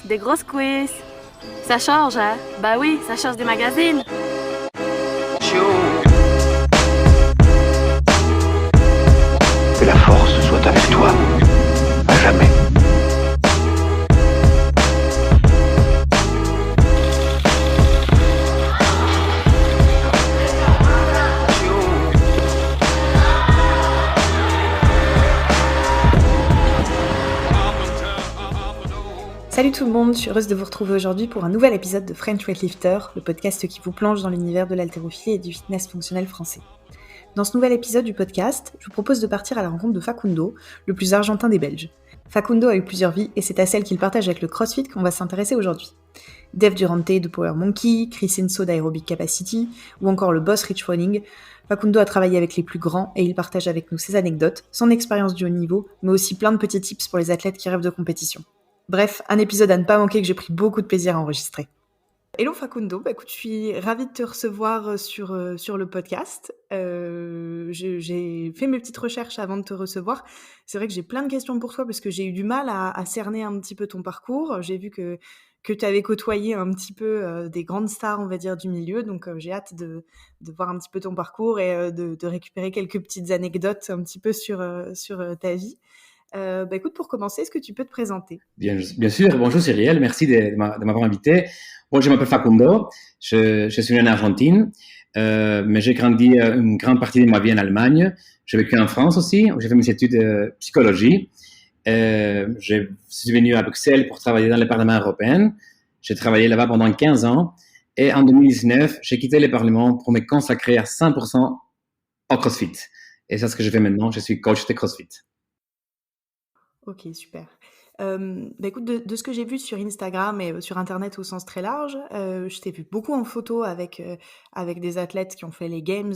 des grosses quiz. Ça change, hein? Bah oui, ça change des magazines. Que la force soit avec toi, à jamais. Salut tout le monde, je suis heureuse de vous retrouver aujourd'hui pour un nouvel épisode de French Weightlifter, le podcast qui vous plonge dans l'univers de l'haltérophilie et du fitness fonctionnel français. Dans ce nouvel épisode du podcast, je vous propose de partir à la rencontre de Facundo, le plus argentin des Belges. Facundo a eu plusieurs vies et c'est à celle qu'il partage avec le CrossFit qu'on va s'intéresser aujourd'hui. Dave Durante de Power Monkey, Chris Enso d'Aerobic Capacity ou encore le boss Rich Froning, Facundo a travaillé avec les plus grands et il partage avec nous ses anecdotes, son expérience du haut niveau, mais aussi plein de petits tips pour les athlètes qui rêvent de compétition. Bref, un épisode à ne pas manquer que j'ai pris beaucoup de plaisir à enregistrer. Hello Facundo, écoute, je suis ravie de te recevoir sur le podcast. J'ai fait mes petites recherches avant de te recevoir. C'est vrai que j'ai plein de questions pour toi parce que j'ai eu du mal à cerner un petit peu ton parcours. J'ai vu que tu avais côtoyé un petit peu des grandes stars, on va dire, du milieu. Donc j'ai hâte de voir un petit peu ton parcours et de récupérer quelques petites anecdotes un petit peu sur ta vie. Écoute, pour commencer, est-ce que tu peux te présenter? Bien sûr. Bonjour Cyrielle, merci de m'avoir invité. Bon, je m'appelle Facundo, je suis né en Argentine, mais j'ai grandi une grande partie de ma vie en Allemagne. J'ai vécu en France aussi, où j'ai fait mes études de psychologie. Je suis venu à Bruxelles pour travailler dans le Parlement européen. J'ai travaillé là-bas pendant 15 ans. Et en 2019, j'ai quitté le Parlement pour me consacrer à 100% au CrossFit. Et c'est ce que je fais maintenant, je suis coach de CrossFit. Ok, super. Écoute, de ce que j'ai vu sur Instagram et sur Internet au sens très large, je t'ai vu beaucoup en photo avec des athlètes qui ont fait les Games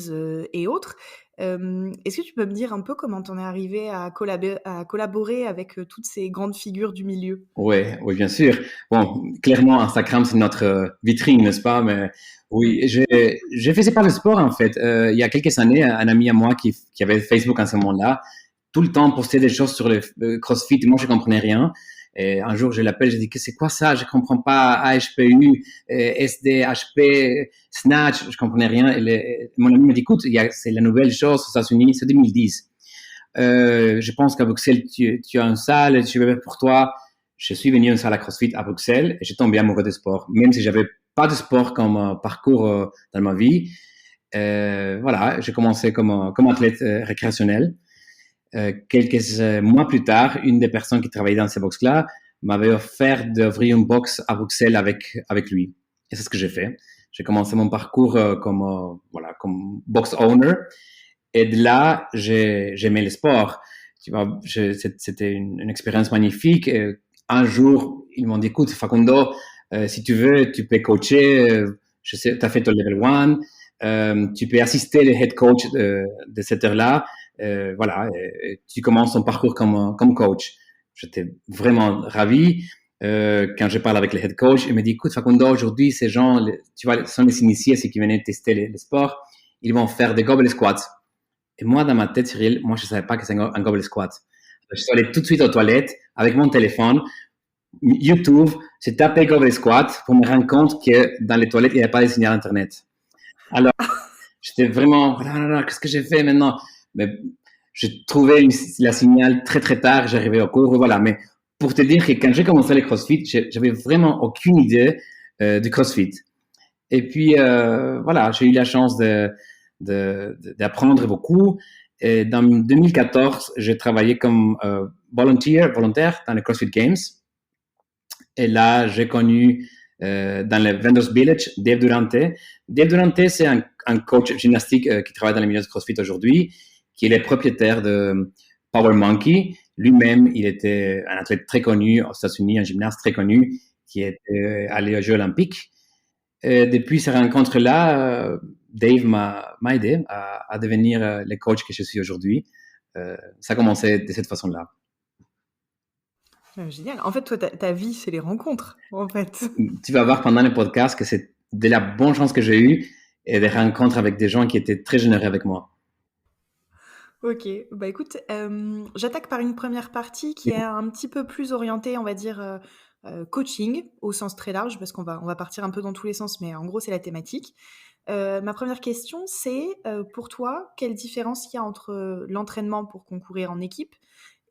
et autres. Est-ce que tu peux me dire un peu comment t'en es arrivé à collaborer avec toutes ces grandes figures du milieu? Oui, bien sûr. Bon, clairement, Instagram, c'est notre vitrine, n'est-ce pas? Mais oui, je faisais pas le sport, en fait. Il y a quelques années, un ami à moi qui avait Facebook à ce moment-là, tout le temps postait des choses sur le CrossFit. Moi, je comprenais rien. Et un jour, je l'appelle, je dis que c'est quoi ça? Je comprends pas AHPU, SDHP, Snatch, je comprenais rien. Et mon ami me dit, écoute, c'est la nouvelle chose aux États-Unis, c'est 2010. Je pense qu'à Bruxelles, tu as une salle, je vais pour toi. Je suis venu à une salle à CrossFit à Bruxelles et j'ai tombé amoureux de sport, même si j'avais pas de sport comme parcours dans ma vie. Voilà, j'ai commencé comme athlète récréationnel. Quelques mois plus tard, une des personnes qui travaillait dans ces box-là m'avait offert d'ouvrir une box à Bruxelles avec lui. Et c'est ce que j'ai fait. J'ai commencé mon parcours comme box owner. Et de là, j'aimais le sport. Tu vois, c'était une expérience magnifique. Et un jour, ils m'ont dit, écoute, Facundo, si tu veux, tu peux coacher. Je sais, tu as fait ton level 1. Tu peux assister le head coach de cette heure-là. Voilà, tu commences ton parcours comme coach. J'étais vraiment ravi. Quand je parle avec le head coach, il me dit, écoute, Facundo, aujourd'hui, ces gens, tu vois, sont les initiés, ceux qui venaient tester les sports, ils vont faire des goblet squats. Et moi, dans ma tête, Cyril, moi, je savais pas que c'est un goblet squat. Je suis allé tout de suite aux toilettes avec mon téléphone, YouTube, j'ai tapé goblet squat pour me rendre compte que dans les toilettes, il n'y avait pas de signal Internet. Alors, j'étais vraiment, qu'est-ce que j'ai fait maintenant? Mais j'ai trouvé la signal très, très tard, j'arrivais au cours, voilà. Mais pour te dire que quand j'ai commencé le CrossFit, j'avais vraiment aucune idée du CrossFit. Et puis, voilà, j'ai eu la chance d'apprendre beaucoup. Et dans 2014, j'ai travaillé comme volontaire dans les CrossFit Games. Et là, j'ai connu dans le Vendors Village Dave Durante. Dave Durante, c'est un coach gymnastique qui travaille dans le milieu de CrossFit aujourd'hui, qui est le propriétaire de Power Monkey. Lui-même, il était un athlète très connu aux États-Unis, un gymnaste très connu qui était allé aux Jeux Olympiques. Et depuis ces rencontres-là, Dave m'a aidé à devenir le coach que je suis aujourd'hui. Ça a commencé de cette façon-là. Génial. En fait, toi, ta vie, c'est les rencontres, en fait. Tu vas voir pendant le podcast que c'est de la bonne chance que j'ai eue et des rencontres avec des gens qui étaient très généreux avec moi. Ok, écoute, j'attaque par une première partie qui est un petit peu plus orientée, on va dire, coaching au sens très large, parce qu'on va partir un peu dans tous les sens, mais en gros, c'est la thématique. Ma première question, c'est pour toi, quelle différence il y a entre l'entraînement pour concourir en équipe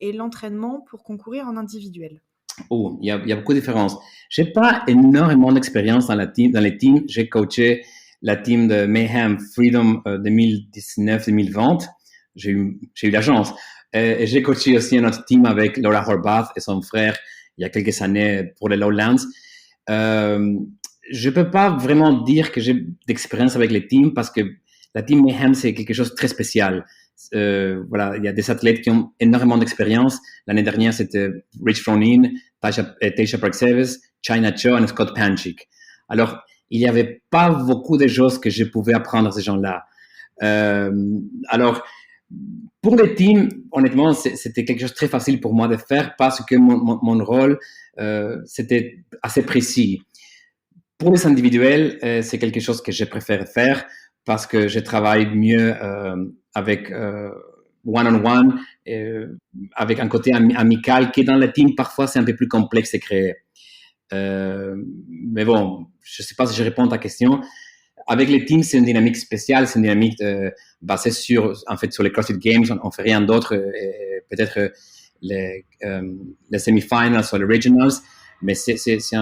et l'entraînement pour concourir en individuel? Oh, il y a beaucoup de différences. J'ai pas énormément d'expérience dans les teams. J'ai coaché la team de Mayhem Freedom 2019-2020. J'ai eu la chance. Et j'ai coaché aussi un autre team avec Laura Horvath et son frère il y a quelques années pour les Lowlands. Je peux pas vraiment dire que j'ai d'expérience avec les teams parce que la team Mayhem, c'est quelque chose de très spécial. Voilà, il y a des athlètes qui ont énormément d'expérience. L'année dernière, c'était Rich Fronin, Taysha Park-Service, China Cho et Scott Panchik. Alors, il n'y avait pas beaucoup de choses que je pouvais apprendre à ces gens-là. Alors, pour les teams, honnêtement, c'était quelque chose de très facile pour moi de faire parce que mon rôle, c'était assez précis. Pour les individuels, c'est quelque chose que je préfère faire parce que je travaille mieux avec one-on-one, avec un côté amical qui dans la team, parfois, c'est un peu plus complexe à créer. Mais bon, je ne sais pas si je réponds à ta question. Avec les teams, c'est une dynamique spéciale, c'est une dynamique basée sur les CrossFit Games. On fait rien d'autre, peut-être les semi-finals ou les regionals, mais c'est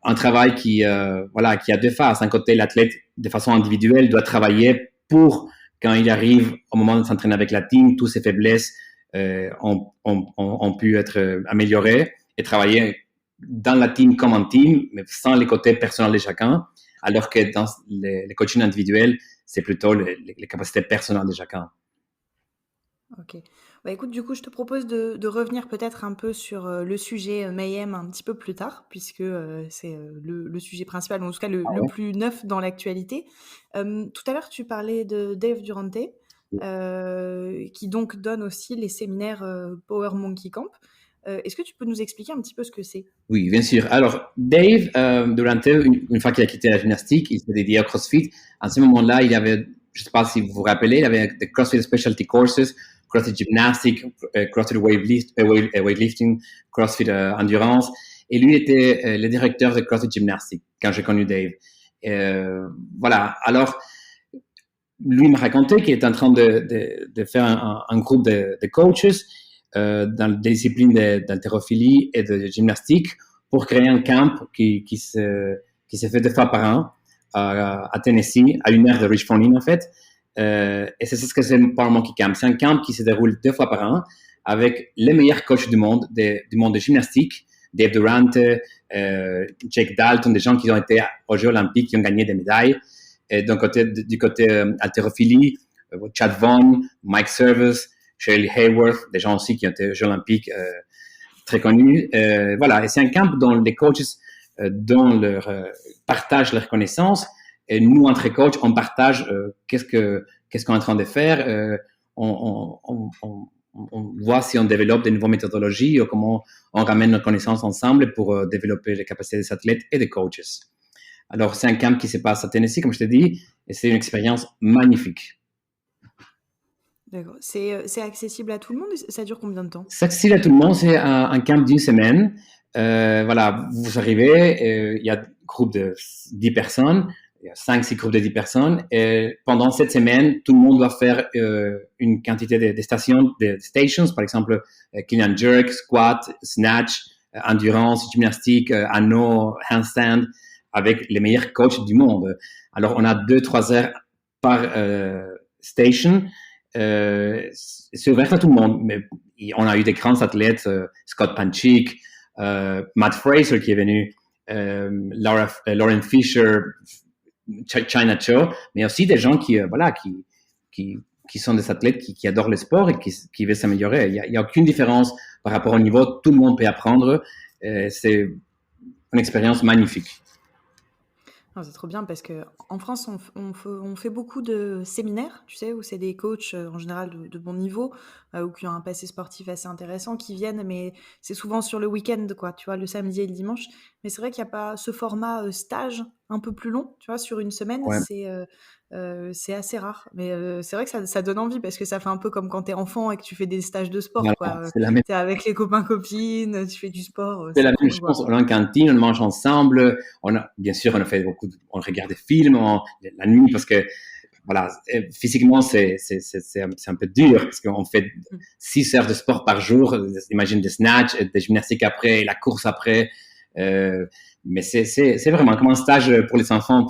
un travail qui a deux phases. D'un côté, l'athlète, de façon individuelle, doit travailler pour, quand il arrive au moment de s'entraîner avec la team, toutes ses faiblesses ont pu être améliorées et travailler dans la team comme en team, mais sans les côtés personnels de chacun, alors que dans les coachings individuels, c'est plutôt les capacités personnelles de chacun. Ok. Bah écoute, du coup, je te propose de revenir peut-être un peu sur le sujet Mayhem un petit peu plus tard, puisque c'est le sujet principal, ou en tout cas le plus neuf dans l'actualité. Tout à l'heure, tu parlais de Dave Durante, qui donc donne aussi les séminaires Power Monkey Camp. Est-ce que tu peux nous expliquer un petit peu ce que c'est? Oui, bien sûr. Alors, Dave Durante, une fois qu'il a quitté la gymnastique, il s'est dédié au CrossFit. À ce moment-là, il avait, je ne sais pas si vous vous rappelez, il avait des CrossFit Specialty Courses, CrossFit Gymnastic, CrossFit Weightlifting, CrossFit Endurance. Et lui était le directeur de CrossFit Gymnastic quand j'ai connu Dave. Voilà. Alors, lui m'a raconté qu'il était en train de faire un groupe de coaches dans la discipline d'haltérophilie et de gymnastique pour créer un camp qui se fait 2 fois par an à Tennessee, à 1 heure de Richmond, en fait. Et c'est ce que c'est Power Monkey Camp. C'est un camp qui se déroule 2 fois par an avec les meilleurs coachs du monde de gymnastique, Dave Durante, Jake Dalton, des gens qui ont été aux Jeux Olympiques, qui ont gagné des médailles. Et du côté haltérophilie, Chad Vaughn, Mike Service, Shirley Hayworth, des gens aussi qui ont été aux Jeux Olympiques très connus. Voilà, et c'est un camp dont les coachs partagent leurs connaissances. Et nous, entre coachs, on partage qu'est-ce qu'on est en train de faire. On voit si on développe de nouvelles méthodologies ou comment on ramène nos connaissances ensemble pour développer les capacités des athlètes et des coachs. Alors, c'est un camp qui se passe à Tennessee, comme je t'ai dit, et c'est une expérience magnifique. D'accord. C'est accessible à tout le monde? Ça dure combien de temps? C'est accessible à tout le monde. C'est un camp d'1 semaine. Voilà, vous arrivez, il y a un groupe de 10 personnes, il y a 5-6 groupes de 10 personnes, et pendant cette semaine, tout le monde doit faire une quantité de stations, de stations, par exemple, clean and jerk, squat, snatch, endurance, gymnastique, anneau, handstand, avec les meilleurs coachs du monde. Alors, on a 2-3 heures par station. C'est ouvert à tout le monde, mais on a eu des grands athlètes, Scott Panchik, Matt Fraser qui est venu, Lauren Fisher, China Cho, mais aussi des gens qui sont des athlètes qui adorent le sport et qui veulent s'améliorer. Il y a aucune différence par rapport au niveau, tout le monde peut apprendre. C'est une expérience magnifique. Non, c'est trop bien parce que en France, on fait beaucoup de séminaires, tu sais, où c'est des coachs en général de bon niveau ou qui ont un passé sportif assez intéressant qui viennent, mais c'est souvent sur le week-end, quoi, tu vois, le samedi et le dimanche. Mais c'est vrai qu'il n'y a pas ce format stage un peu plus long, tu vois, sur une semaine, Ouais, c'est assez rare. Mais c'est vrai que ça donne envie parce que ça fait un peu comme quand t'es enfant et que tu fais des stages de sport, voilà, quoi. T'es avec les copains, copines, tu fais du sport, c'est c'est la trop même joie, chose. On quoi. est en cantine, on mange ensemble. Bien sûr, on regarde des films la nuit parce que voilà, physiquement, c'est un peu dur parce qu'on fait Mm. 6 heures de sport par jour. Imagine des snatchs, des gymnastiques après, la course après. Euh, mais c'est vraiment comme un stage pour les enfants,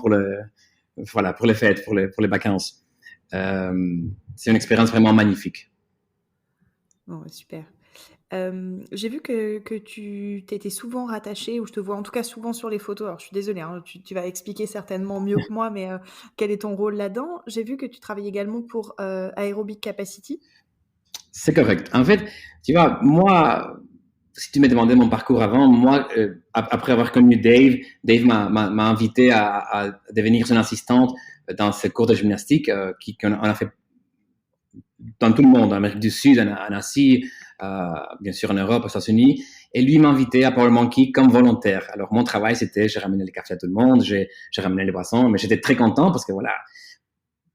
voilà, pour les fêtes, pour les vacances. Euh, c'est une expérience vraiment magnifique. Bon, ouais, super. J'ai vu que tu t'étais souvent rattaché, ou je te vois en tout cas souvent sur les photos. Alors, je suis désolée, hein, tu vas expliquer certainement mieux que moi, mais quel est ton rôle là-dedans? J'ai vu que tu travailles également pour Aerobic Capacity. C'est correct. En fait, tu vois, moi, si tu me demandais mon parcours avant, moi, après avoir connu Dave m'a invité à devenir son assistante dans ses cours de gymnastique qu'on a fait dans tout le monde, en Amérique du Sud, en Asie, bien sûr en Europe, aux États-Unis. Et lui m'a invité à Power Monkey comme volontaire. Alors mon travail, c'était, j'ai ramené les cafés à tout le monde, j'ai ramené les boissons, mais j'étais très content parce que voilà,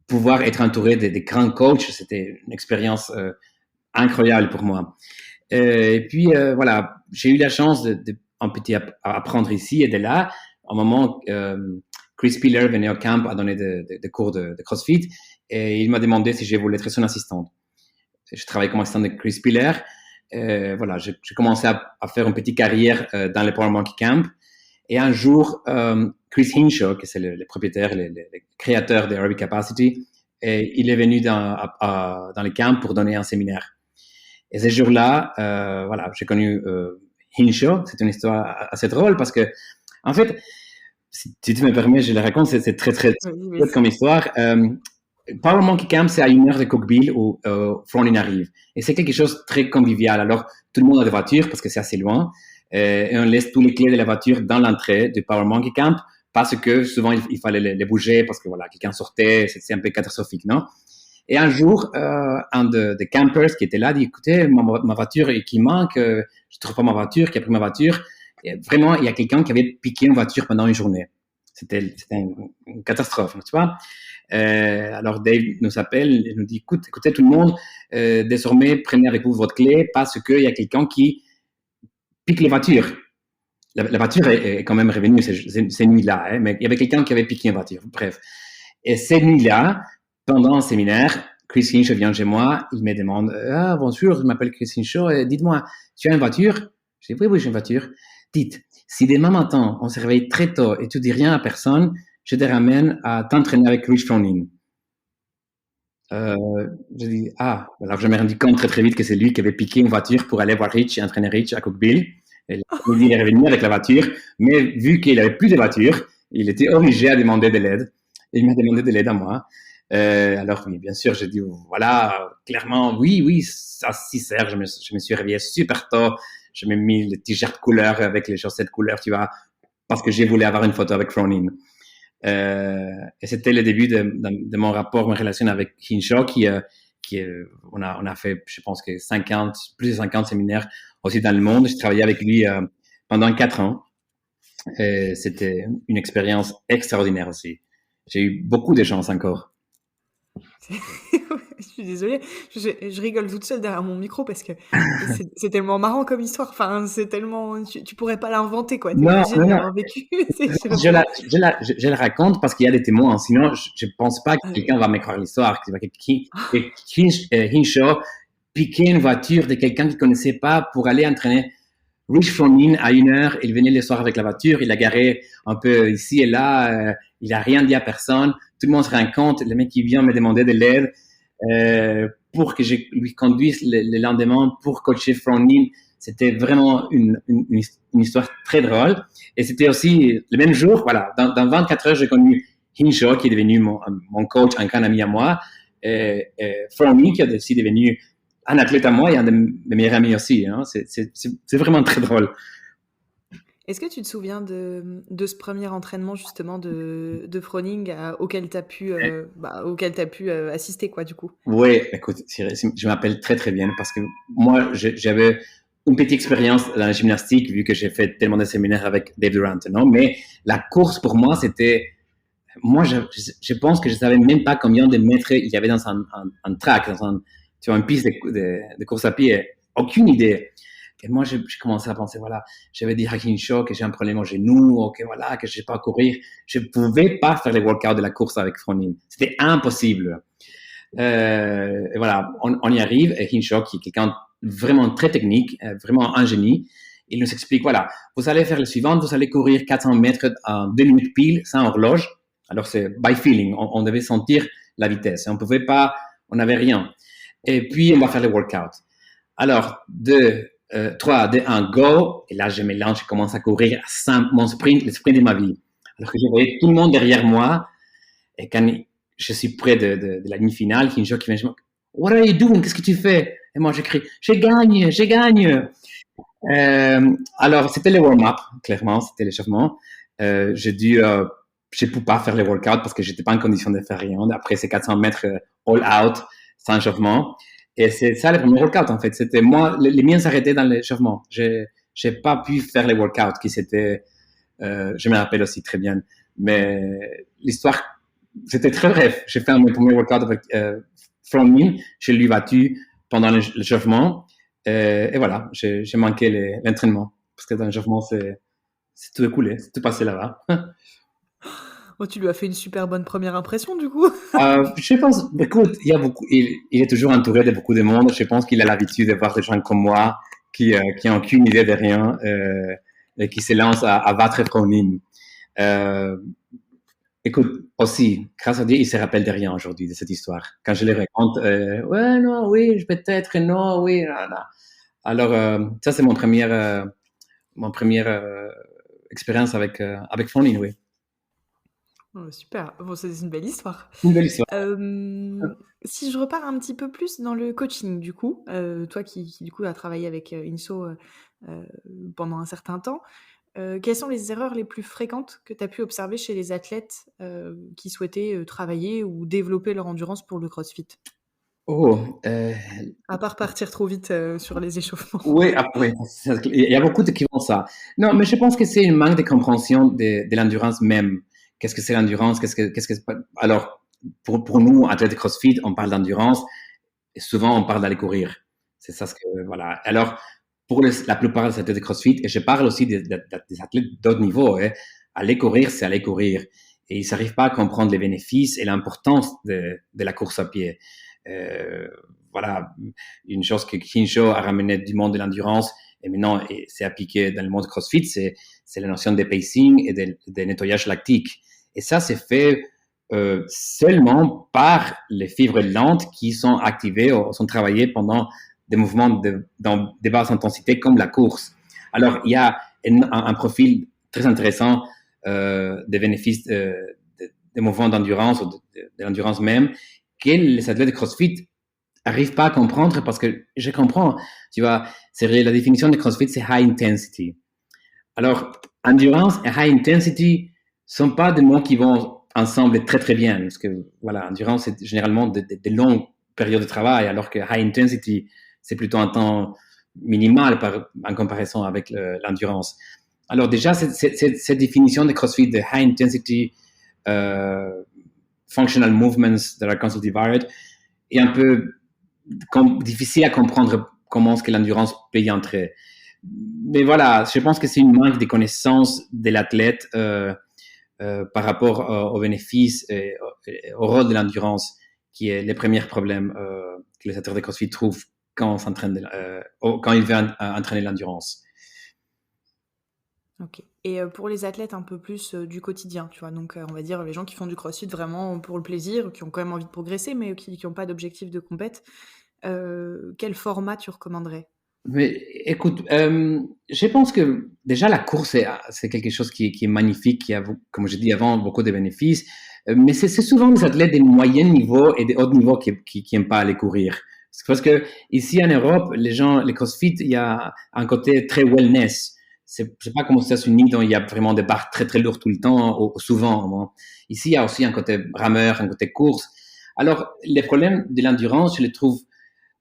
pouvoir être entouré des grands coachs, c'était une expérience incroyable pour moi. Et puis voilà, j'ai eu la chance de un petit apprendre ici et de là. Au moment, Chris Piller venait au camp à donner des cours de CrossFit et il m'a demandé si je voulais être son assistante. Je travaille comme assistant de Chris Piller. Voilà, j'ai commencé à faire une petite carrière dans le Power Monkey Camp. Et un jour, Chris Hinshaw, qui c'est le propriétaire, le créateur de Aerobic Capacity, et il est venu dans le camp pour donner un séminaire. Et ce jour-là, voilà, j'ai connu Hinshaw. C'est une histoire assez drôle parce que, en fait, si tu me permets, je le raconte, c'est très, très Oui, chouette comme histoire. Power Monkey Camp, c'est à 1 heure de Cookville où Fronin arrive. Et c'est quelque chose de très convivial. Alors, tout le monde a des voitures parce que c'est assez loin. Et on laisse tous les clés de la voiture dans l'entrée du Power Monkey Camp parce que souvent, il fallait les bouger parce que voilà, quelqu'un sortait. C'est un peu catastrophique, non? Et un jour, un des campers qui était là dit, écoutez, ma voiture qui manque, je trouve pas ma voiture, qui a pris ma voiture. Et vraiment, il y a quelqu'un qui avait piqué une voiture pendant une journée. C'était une catastrophe, tu vois. Alors Dave nous appelle et nous dit, écoutez tout le monde, désormais prenez avec vous votre clé parce qu'il y a quelqu'un qui pique les voitures. La voiture est quand même revenue ces nuits-là, hein, mais il y avait quelqu'un qui avait piqué une voiture. Bref. Et cette nuit-là, pendant un séminaire, Chris Hinshaw vient chez moi, il me demande, ah bonjour, je m'appelle Chris Hinshaw, dites-moi, tu as une voiture? Je dis, oui, j'ai une voiture. Dites, si demain matin, on se réveille très tôt et tu dis rien à personne, je te ramène à t'entraîner avec Rich Froning. Je dis, alors je me rendu compte très très vite que c'est lui qui avait piqué une voiture pour aller voir Rich et entraîner Rich à Cookville. Et il est revenu avec la voiture, mais vu qu'il n'avait plus de voiture, il était obligé à demander de l'aide. Et il m'a demandé de l'aide à moi. Alors oui, bien sûr, j'ai dit, voilà, clairement, oui, à 6 heures, je me suis réveillé super tôt. Je m'ai mis le t-shirt couleur avec les chaussettes couleur, tu vois, parce que j'ai voulu avoir une photo avec Fronin. Et c'était le début de mon rapport, ma relation avec Hinshaw, on a fait, je pense que plus de 50 séminaires aussi dans le monde. J'ai travaillé avec lui pendant 4 ans. Et c'était une expérience extraordinaire aussi. J'ai eu beaucoup de chance encore. Je suis désolée, je rigole toute seule derrière mon micro parce que c'est tellement marrant comme histoire. Enfin, c'est tellement, tu pourrais pas l'inventer, quoi. T'es Non, obligé de l'avoir vécu. je la raconte parce qu'il y a des témoins. Sinon, je pense pas que quelqu'un va me croire l'histoire. Hinshaw piquait une voiture de quelqu'un qu'il connaissait pas pour aller entraîner Rich Froning à 1 heure. Il venait le soir avec la voiture. Il la garait un peu ici et là. Il a rien dit à personne. Tout le monde se rend compte. Le mec qui vient me demander de l'aide pour que je lui conduise le lendemain pour coacher Froning. C'était vraiment une histoire très drôle. Et c'était aussi le même jour, voilà, dans 24 heures, j'ai connu Hinshaw, qui est devenu mon coach, un grand ami à moi, et Froning, qui est aussi devenu un athlète à moi et un de mes meilleurs amis aussi. Hein. C'est vraiment très drôle. Est-ce que tu te souviens de ce premier entraînement justement de Froning auquel tu as pu assister, quoi, du coup? Oui, écoute, je m'appelle très très bien parce que moi, j'avais une petite expérience dans la gymnastique, vu que j'ai fait tellement de séminaires avec Dave Durant, non? Mais la course, pour moi, moi, je pense que je savais même pas combien de mètres il y avait dans un track, sur une piste de course à pied. Aucune idée. Et moi, j'ai commencé à penser, voilà, je vais dire à Hinshaw que j'ai un problème au genou, ok, voilà, que je sais pas courir. Je pouvais pas faire les workouts de la course avec Fronin. C'était impossible. Et voilà, on y arrive. Et Hinshaw, qui est quelqu'un vraiment très technique, vraiment un génie, il nous explique, voilà, vous allez faire le suivant, vous allez courir 400 mètres en 2 minutes pile, sans horloge. Alors, c'est by feeling. On devait sentir la vitesse. On n'avait rien. Et puis, on va faire le workout. Alors, 3, 2, 1, go. Et là, je mélange, je commence à courir le sprint de ma vie. Alors que je voyais tout le monde derrière moi. Et quand je suis près de la ligne finale, Hinshaw qui vient, what are you doing? Qu'est-ce que tu fais? Et moi, je crie, je gagne. Alors, c'était le warm-up, clairement, c'était l'échauffement. Je ne pouvais pas faire les workouts parce que je n'étais pas en condition de faire rien. Après ces 400 mètres all out, sans échauffement. Et c'est ça le premier workout, en fait. C'était moi, les miens s'arrêtaient dans l'échauffement. Je n'ai pas pu faire les workouts qui c'était, je me rappelle aussi très bien. Mais l'histoire, c'était très bref. J'ai fait mon premier workout avec Fronin. Je l'ai battu pendant l'échauffement. Et voilà, j'ai manqué l'entraînement. Parce que dans l'échauffement, c'est tout écoulé, c'est tout passé là-bas. Oh, tu lui as fait une super bonne première impression, du coup. Je pense, écoute, il est toujours entouré de beaucoup de monde. Je pense qu'il a l'habitude de voir des gens comme moi qui n'ont aucune idée de rien et qui se lancent à battre Fronin. Écoute, aussi, grâce à Dieu, il se rappelle de rien aujourd'hui de cette histoire. Quand je les raconte, ouais, non, oui, peut-être, non, oui, non, non. Alors, ça, c'est mon première expérience avec Fronin, oui. Oh, super, bon, c'est une belle histoire. Une belle histoire. Si je repars un petit peu plus dans le coaching, du coup, toi qui du coup a travaillé avec Hinshaw pendant un certain temps, quelles sont les erreurs les plus fréquentes que tu as pu observer chez les athlètes qui souhaitaient travailler ou développer leur endurance pour le CrossFit? À part partir trop vite sur les échauffements. Oui, après, il y a beaucoup qui font ça. Non, mais je pense que c'est un manque de compréhension de l'endurance même. Qu'est-ce que c'est l'endurance? Alors, pour nous, athlètes de CrossFit, on parle d'endurance et souvent on parle d'aller courir. C'est ça voilà. Alors, pour la plupart des athlètes de CrossFit, et je parle aussi des athlètes d'autres niveaux, aller courir, c'est aller courir. Et ils n'arrivent pas à comprendre les bénéfices et l'importance de la course à pied. Voilà, une chose que Hinshaw a ramené du monde de l'endurance et maintenant c'est appliqué dans le monde CrossFit, c'est la notion de pacing et de nettoyage lactique. Et ça, c'est fait seulement par les fibres lentes qui sont activées ou sont travaillées pendant des mouvements dans des basses intensités comme la course. Alors, il y a un profil très intéressant des bénéfices des mouvements d'endurance ou de l'endurance même que les athlètes de CrossFit n'arrivent pas à comprendre parce que je comprends, tu vois, la définition de CrossFit, c'est high intensity. Alors, endurance et high intensity sont pas des mots qui vont ensemble très très bien parce que voilà, endurance c'est généralement de longues périodes de travail alors que high intensity c'est plutôt un temps minimal en comparaison avec l'endurance. Alors déjà cette définition de CrossFit de high intensity functional movements that are constantly varied est un peu difficile à comprendre comment est-ce que l'endurance peut y entrer. Mais voilà, je pense que c'est une manque de connaissances de l'athlète par rapport aux bénéfices et au rôle de l'endurance qui est le premier problème que les athlètes de CrossFit trouvent quand ils veulent entraîner l'endurance. Ok. Et pour les athlètes un peu plus du quotidien, tu vois, donc on va dire les gens qui font du CrossFit vraiment pour le plaisir, qui ont quand même envie de progresser, mais qui n'ont pas d'objectif de compète, quel format tu recommanderais? Mais écoute, je pense que déjà la course, c'est quelque chose qui est magnifique, qui a, comme je dis avant, beaucoup de bénéfices. Mais c'est souvent les athlètes de moyen niveau et de haut niveau qui n'aiment pas aller courir. Parce que ici en Europe, les CrossFit, il y a un côté très wellness. C'est pas comme aux États-Unis, dont il y a vraiment des barres très très lourdes tout le temps, ou souvent. Bon. Ici, il y a aussi un côté rameur, un côté course. Alors, les problèmes de l'endurance, je les trouve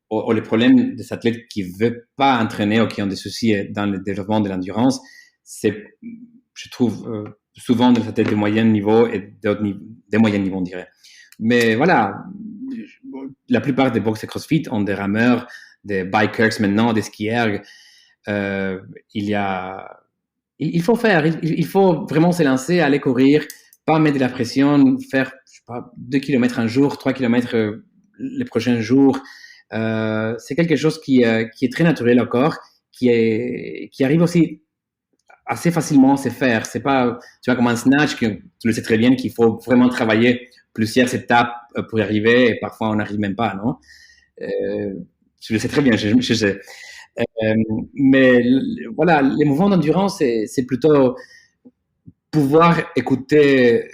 ou les problèmes des athlètes qui ne veulent pas entraîner ou qui ont des soucis dans le développement de l'endurance, c'est, je trouve, souvent des athlètes de moyen niveau et des moyens niveaux, on dirait. Mais voilà, la plupart des box et CrossFit ont des rameurs, des bikers maintenant, des skieurs. Il faut faire, il faut vraiment se lancer, aller courir, pas mettre de la pression, faire, je sais pas, 2 km un jour, 3 km les prochains jours. C'est quelque chose qui est très naturel au corps, qui arrive aussi assez facilement à se faire. C'est pas, tu vois, comme un snatch, que tu le sais très bien qu'il faut vraiment travailler plusieurs étapes pour y arriver, et parfois on n'arrive même pas, non? Je le sais très bien, je sais. Mais voilà, les mouvements d'endurance, c'est plutôt pouvoir écouter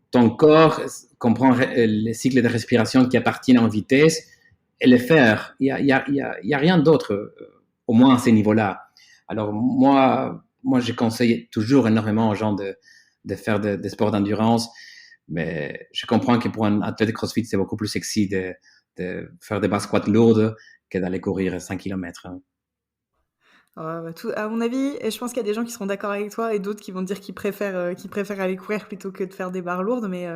ton corps, comprendre les cycles de respiration qui appartiennent en vitesse et les faire. Il y a rien d'autre, au moins à ces niveaux-là. Alors moi, je conseille toujours énormément aux gens de faire des sports d'endurance, mais je comprends que pour un athlète de CrossFit, c'est beaucoup plus sexy de faire des basses squats lourdes que d'aller courir 5 km. À mon avis, et je pense qu'il y a des gens qui seront d'accord avec toi et d'autres qui vont dire qu'ils préfèrent aller courir plutôt que de faire des barres lourdes, mais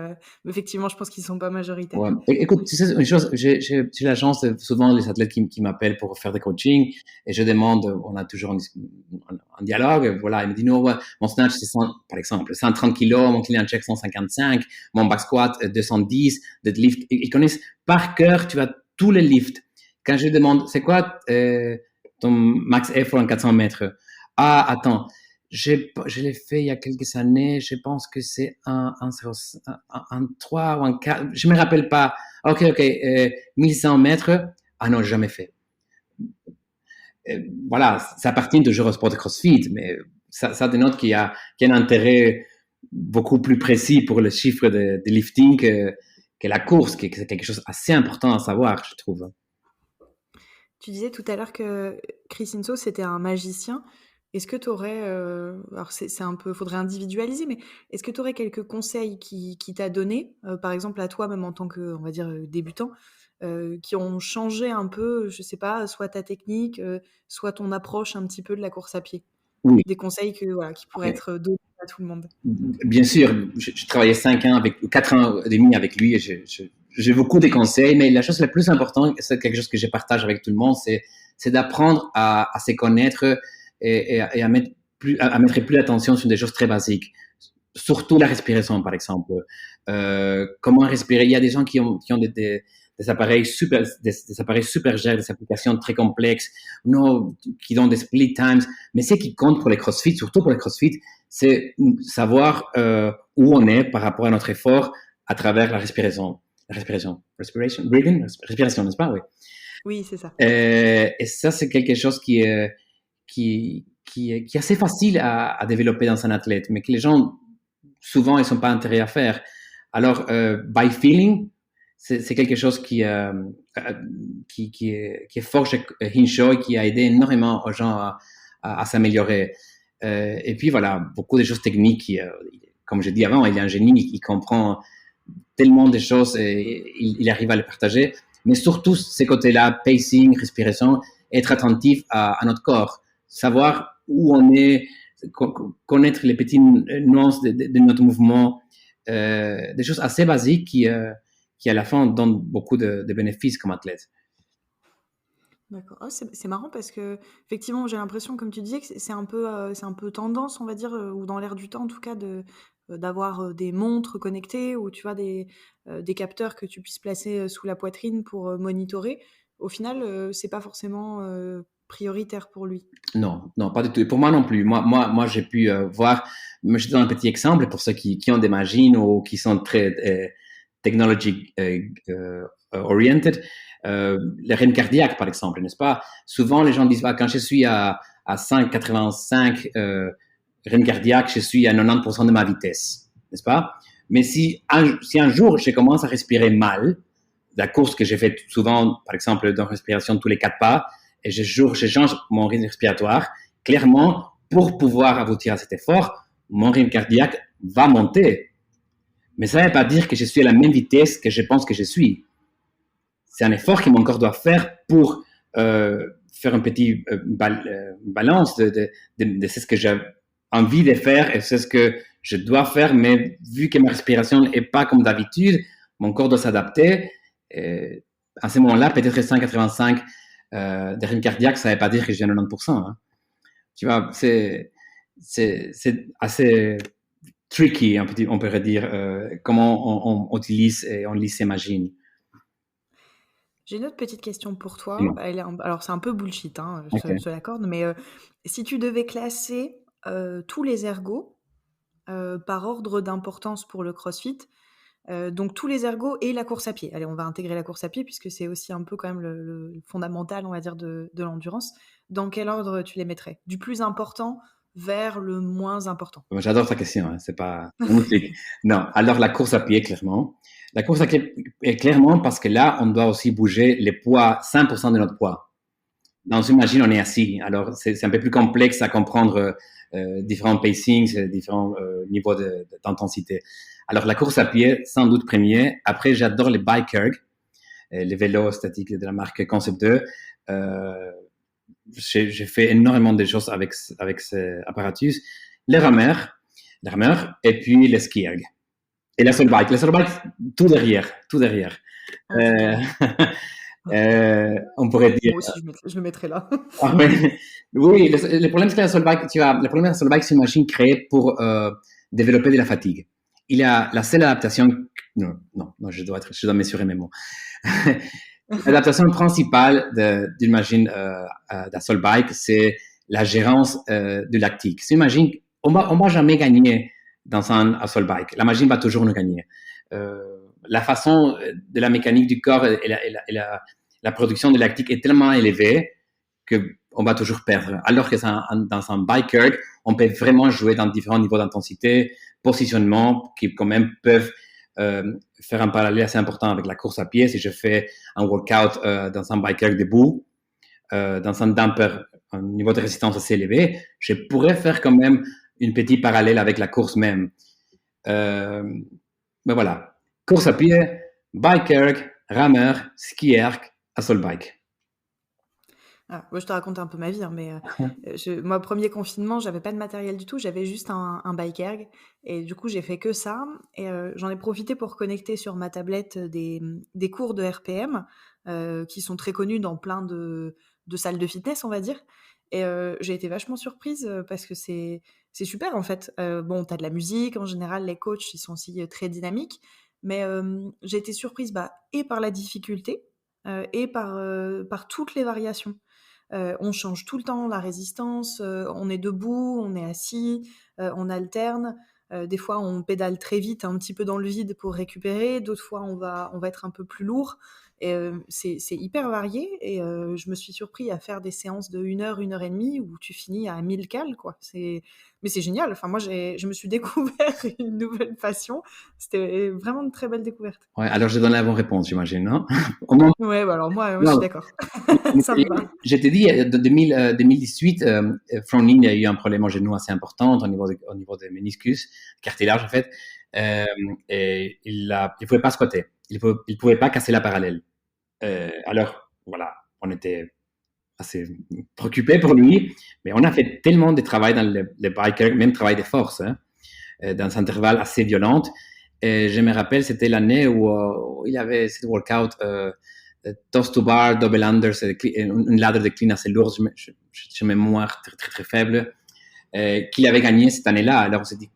effectivement, je pense qu'ils ne sont pas majoritaires. Ouais. Écoute, tu sais, une chose, j'ai la chance, souvent les athlètes qui m'appellent pour faire des coachings, et je demande, on a toujours un dialogue, voilà, il me dit, non, ouais, mon snatch, c'est 100, par exemple, 130 kilos, mon clean and check 155, mon back squat 210, deadlift, ils connaissent par cœur, tu as tous les lifts. Quand je demande, c'est quoi ton max effort en 400 mètres? Ah, attends, je l'ai fait il y a quelques années, je pense que c'est un 3 ou un 4, je me rappelle pas. Ok, 1100 mètres, ah non, jamais fait. Voilà, ça appartient toujours au sport de CrossFit, mais ça dénote qu'il y a un intérêt beaucoup plus précis pour le chiffre de lifting que la course, que c'est quelque chose d'assez important à savoir, je trouve. Tu disais tout à l'heure que Chris Inso, c'était un magicien. Est-ce que tu aurais, alors c'est un peu, faudrait individualiser, mais est-ce que tu aurais quelques conseils qui t'a donné, par exemple à toi, même en tant que, on va dire, débutant, qui ont changé un peu, je sais pas, soit ta technique, soit ton approche un petit peu de la course à pied? Oui. Des conseils qui pourraient être donnés à tout le monde. Bien sûr, je travaillais 4 ans et demi avec lui, et j'ai beaucoup de conseils, mais la chose la plus importante, c'est quelque chose que je partage avec tout le monde, c'est d'apprendre à se connaître et à mettre plus attention sur des choses très basiques. Surtout la respiration, par exemple. Comment respirer? Il y a des gens qui ont des appareils super chers, des applications très complexes, qui ont des split times. Mais ce qui compte pour les CrossFit, surtout pour les CrossFit, c'est savoir où on est par rapport à notre effort à travers la respiration. Breathing, respiration, n'est-ce pas? Oui. Oui, c'est ça. Et ça, c'est quelque chose qui est assez facile à développer dans un athlète, mais que les gens, souvent, ils sont pas intéressés à faire. Alors, by feeling, c'est quelque chose qui est fort chez Hinshaw et qui a aidé énormément aux gens à s'améliorer. Et puis voilà, beaucoup de choses techniques. Comme je dis avant, il est un génie, il comprend tellement de choses et il arrive à les partager. Mais surtout, ces côtés-là, pacing, respiration, être attentif à notre corps, savoir où on est, connaître les petites nuances de notre mouvement, des choses assez basiques qui à la fin donnent beaucoup de bénéfices comme athlète. D'accord. Oh, c'est marrant parce que effectivement, j'ai l'impression, comme tu disais, que c'est un peu tendance, on va dire, ou dans l'air du temps en tout cas, d'avoir des montres connectées ou tu vois des capteurs que tu puisses placer sous la poitrine pour monitorer. Au final, c'est pas forcément prioritaire pour lui. Non, pas du tout. Pour moi non plus. Moi j'ai pu voir. Je te donne un petit exemple pour ceux qui ont des machines ou qui sont très technology oriented. Les rythmes cardiaques, par exemple, n'est-ce pas? Souvent, les gens disent, quand je suis à 5,85 rythme cardiaque, je suis à 90% de ma vitesse, n'est-ce pas? Mais si un jour, je commence à respirer mal, la course que j'ai faite souvent, par exemple, dans respiration tous les 4 pas, et je change mon rythme respiratoire, clairement, pour pouvoir aboutir à cet effort, mon rythme cardiaque va monter. Mais ça ne veut pas dire que je suis à la même vitesse que je pense que je suis. c'est un effort que mon corps doit faire pour faire un petit balance de ce que j'ai envie de faire et c'est ce que je dois faire, mais vu que ma respiration n'est pas comme d'habitude, mon corps doit s'adapter. Et à ce moment-là, peut-être 185 de rythme cardiaque, ça ne veut pas dire que j'ai 90%. Hein. Tu vois, c'est assez tricky, on pourrait dire, comment on utilise et on lit ces machines. J'ai une autre petite question pour toi. Non. Alors, c'est un peu bullshit, hein, Okay. je l'accorde, mais si tu devais classer tous les ergos par ordre d'importance pour le CrossFit, donc tous les ergos et la course à pied. Allez, on va intégrer la course à pied puisque c'est aussi un peu quand même le fondamental, on va dire, de l'endurance. Dans quel ordre tu les mettrais? Du plus important vers le moins important. J'adore ta question, hein, c'est pas magnifique. Non, alors la course à pied, clairement. La course à pied est clairement parce que là, on doit aussi bouger les poids, 5% de notre poids. Dans une machine, on est assis. Alors, c'est un peu plus complexe à comprendre différents pacings, différents niveaux d'intensité. Alors, la course à pied, sans doute premier. Après, j'adore les bike erg, les vélos statiques de la marque Concept 2. J'ai fait énormément de choses avec ces apparatus. Les rameurs, et puis les ski erg. Et la soul bike. La soul bike, tout derrière. On pourrait dire. Moi aussi, je le mettrais là. Oui, le problème c'est que la soul bike, le problème de la soul bike, c'est une machine créée pour développer de la fatigue. Il y a la seule adaptation. Non, je dois mesurer mes mots. L'adaptation principale d'une machine de la soul bike, c'est la gérance du lactique. C'est une machine, on va jamais gagner dans un soul bike. La machine va toujours nous gagner. La façon de la mécanique du corps et la production de lactique est tellement élevée qu'on va toujours perdre. Alors que dans un bike erg, on peut vraiment jouer dans différents niveaux d'intensité, positionnement, qui quand même peuvent faire un parallèle assez important avec la course à pied. Si je fais un workout dans un bike erg debout, dans un damper, un niveau de résistance assez élevé, je pourrais faire quand même une petite parallèle avec la course même. Mais voilà, course à pied, bike erg, rameur, ski erg, assault bike. Ah, moi, je te raconte un peu ma vie, hein, mais moi, premier confinement, j'avais pas de matériel du tout, j'avais juste un bike erg, et du coup, j'ai fait que ça, et j'en ai profité pour connecter sur ma tablette des cours de RPM, qui sont très connus dans plein de salles de fitness, on va dire, et j'ai été vachement surprise parce que c'est super, en fait. Bon, t'as de la musique, en général, les coachs, ils sont aussi très dynamiques, mais j'ai été surprise et par la difficulté, et par toutes les variations. On change tout le temps la résistance, on est debout, on est assis, on alterne. Des fois, on pédale très vite, un petit peu dans le vide pour récupérer. D'autres fois, on va être un peu plus lourd. Et c'est hyper varié. Et je me suis surpris à faire des séances de 1 heure, 1 heure et demie où tu finis à 1000 cales, quoi. Mais c'est génial. Enfin, moi, je me suis découvert une nouvelle passion. C'était vraiment une très belle découverte. Ouais, alors je donne la bonne réponse, j'imagine, non? Ouais, alors moi je suis d'accord. Ça me va. Je t'ai dit, en 2018, Froning a eu un problème au genou assez important au niveau des méniscus, cartilage en fait, et il pouvait pas squatter, il pouvait pas casser la parallèle. Alors voilà, on était assez préoccupés pour lui, mais on a fait tellement de travail dans les bikers, même travail de force, hein, dans un intervalle assez violent. Et je me rappelle, c'était l'année où il y avait ce workout toss to bar, double under, c'est une ladder de clean assez lourde, je mémoire très, très, très faible, qu'il avait gagné cette année-là. Alors on s'est dit,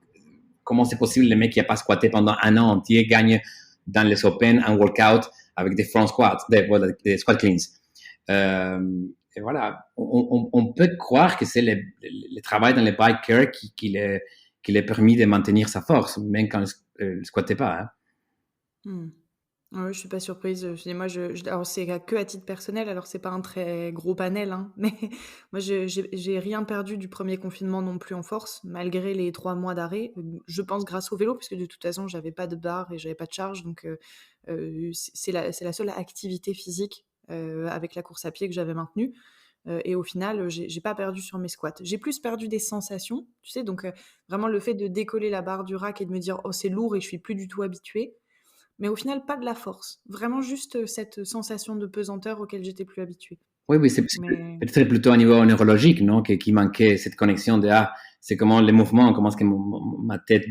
comment c'est possible, le mec qui n'a pas squatté pendant 1 an entier gagne dans les Open un workout avec des front squats, des squat cleans. Et voilà, on peut croire que c'est le travail dans les bikers qui l'ait permis de maintenir sa force, même quand il ne squattait pas. Hein. Ouais, je suis pas surprise. Moi, alors c'est que à titre personnel, alors c'est pas un très gros panel, hein, mais moi, j'ai rien perdu du premier confinement non plus en force, malgré les 3 mois d'arrêt. Je pense grâce au vélo, puisque de toute façon, j'avais pas de barre et j'avais pas de charge, donc c'est la seule activité physique avec la course à pied que j'avais maintenue. Et au final, j'ai pas perdu sur mes squats. J'ai plus perdu des sensations, tu sais, donc vraiment le fait de décoller la barre du rack et de me dire oh c'est lourd et je suis plus du tout habituée. mais au final pas de la force. Vraiment juste cette sensation de pesanteur auquel j'étais plus habituée. Oui, c'est Mais peut-être plutôt au niveau neurologique, non, qui manquait cette connexion de c'est comment les mouvements, comment est-ce que ma tête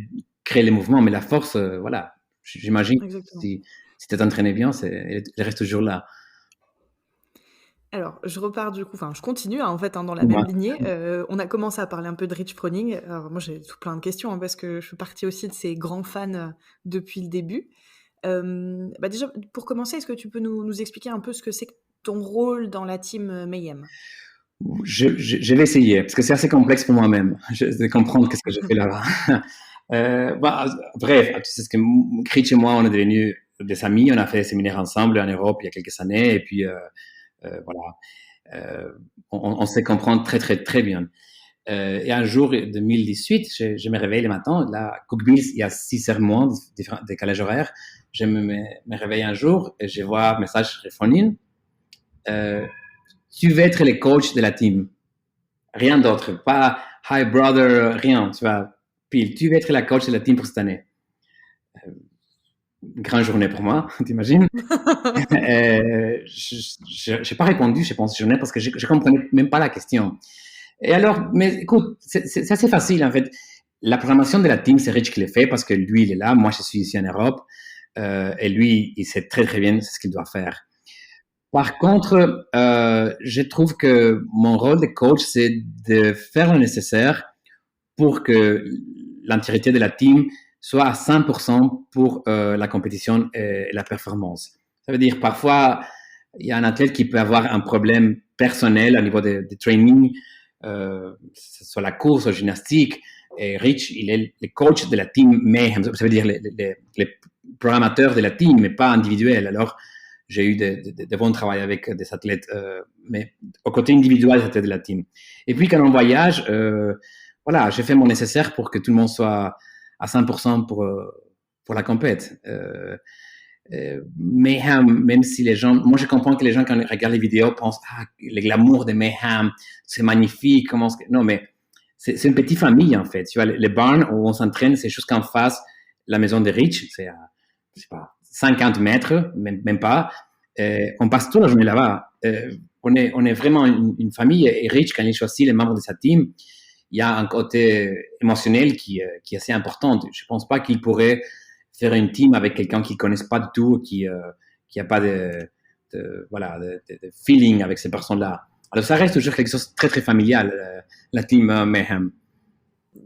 crée les mouvements, mais la force, voilà, j'imagine que exactement. si tu t'entraînais bien, elle reste toujours là. Alors, je repars du coup, enfin, je continue en fait dans la Ouais. même lignée. On a commencé à parler un peu de Rich Froning. Alors moi, j'ai tout plein de questions parce que je fais partie aussi de ces grands fans depuis le début. Déjà, pour commencer, est-ce que tu peux nous expliquer un peu ce que c'est que ton rôle dans la team Mayhem? Je vais essayer, parce que c'est assez complexe pour moi-même de comprendre qu'est-ce que je fais là-bas. Bref, tu sais ce que Rich et moi, on est devenus des amis, on a fait des séminaires ensemble en Europe il y a quelques années, et puis voilà, on sait comprendre très, très, très bien. Et un jour, 2018, je me réveille le matin, là, Cookbills, il y a 6 heures moins, différents décalages horaires. Je me réveille un jour et je vois un message téléphonique. Tu veux être le coach de la team. Rien d'autre. Pas hi brother, rien. Tu vois, pile. Tu veux être la coach de la team pour cette année. Grande journée pour moi, t'imagines? Je n'ai pas répondu, je pense, journée parce que je comprenais même pas la question. Et alors, mais écoute, c'est assez facile en fait. La programmation de la team, c'est Rich qui le fait parce que lui, il est là. Moi, je suis ici en Europe. Et lui, il sait très, très bien ce qu'il doit faire. Par contre, je trouve que mon rôle de coach, c'est de faire le nécessaire pour que l'entièreté de la team soit à 100% pour la compétition et la performance. Ça veut dire, parfois, il y a un athlète qui peut avoir un problème personnel au niveau de training, soit la course, la gymnastique. Et Rich, il est le coach de la team Mayhem. Ça veut dire les programmateurs de la team, mais pas individuels. Alors, j'ai eu de bons travail avec des athlètes, mais au côté individuel, c'était de la team. Et puis, quand on voyage, voilà, j'ai fait mon nécessaire pour que tout le monde soit à 100% pour la compète. Mayhem, même si les gens, moi je comprends que les gens quand ils regardent les vidéos pensent le glamour de Mayhem, c'est magnifique, non mais c'est une petite famille en fait. Tu vois, les barns où on s'entraîne, c'est juste qu'en face la maison de Rich, c'est à, je sais pas, 50 mètres, même pas. On passe toute la journée là-bas. On est vraiment une famille. Et Rich, quand il choisit les membres de sa team, il y a un côté émotionnel qui est assez important. Je pense pas qu'il pourrait faire une team avec quelqu'un qu'il connaisse pas du tout, qui a pas de feeling avec ces personnes-là. Alors ça reste toujours quelque chose de très très familial, la team Mayhem.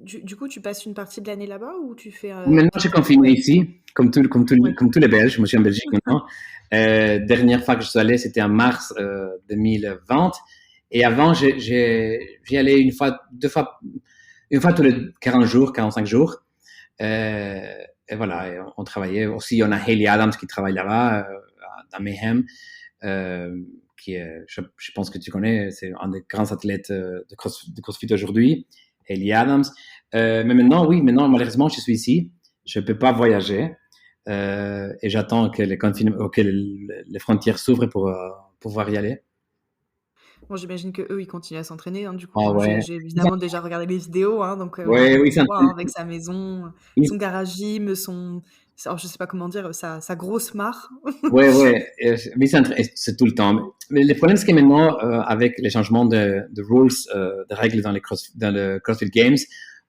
Du coup, tu passes une partie de l'année là-bas ou tu fais... Maintenant, je suis confiné ici, comme tous les Belges. Je suis en Belgique maintenant. Dernière fois que je suis allé, c'était en mars 2020. Et avant, j'y allais une fois tous les 40 jours, 45 jours. Et voilà, on travaillait. Aussi, on a Haley Adams qui travaille là-bas, dans Mayhem, qui est, je pense que tu connais, c'est un des grands athlètes de CrossFit aujourd'hui. Haley Adams. Mais maintenant, malheureusement, je suis ici. Je ne peux pas voyager. Et j'attends que les frontières s'ouvrent pour pouvoir y aller. Bon, j'imagine qu'eux, ils continuent à s'entraîner. Du coup, Ouais. j'ai évidemment déjà regardé les vidéos. Donc, oui, on voit, avec sa maison, son garage gym, alors, je ne sais pas comment dire, sa grosse mare. Oui. Mais c'est tout le temps. Mais le problème, c'est que maintenant, avec les changements de rules, de règles dans le CrossFit Games,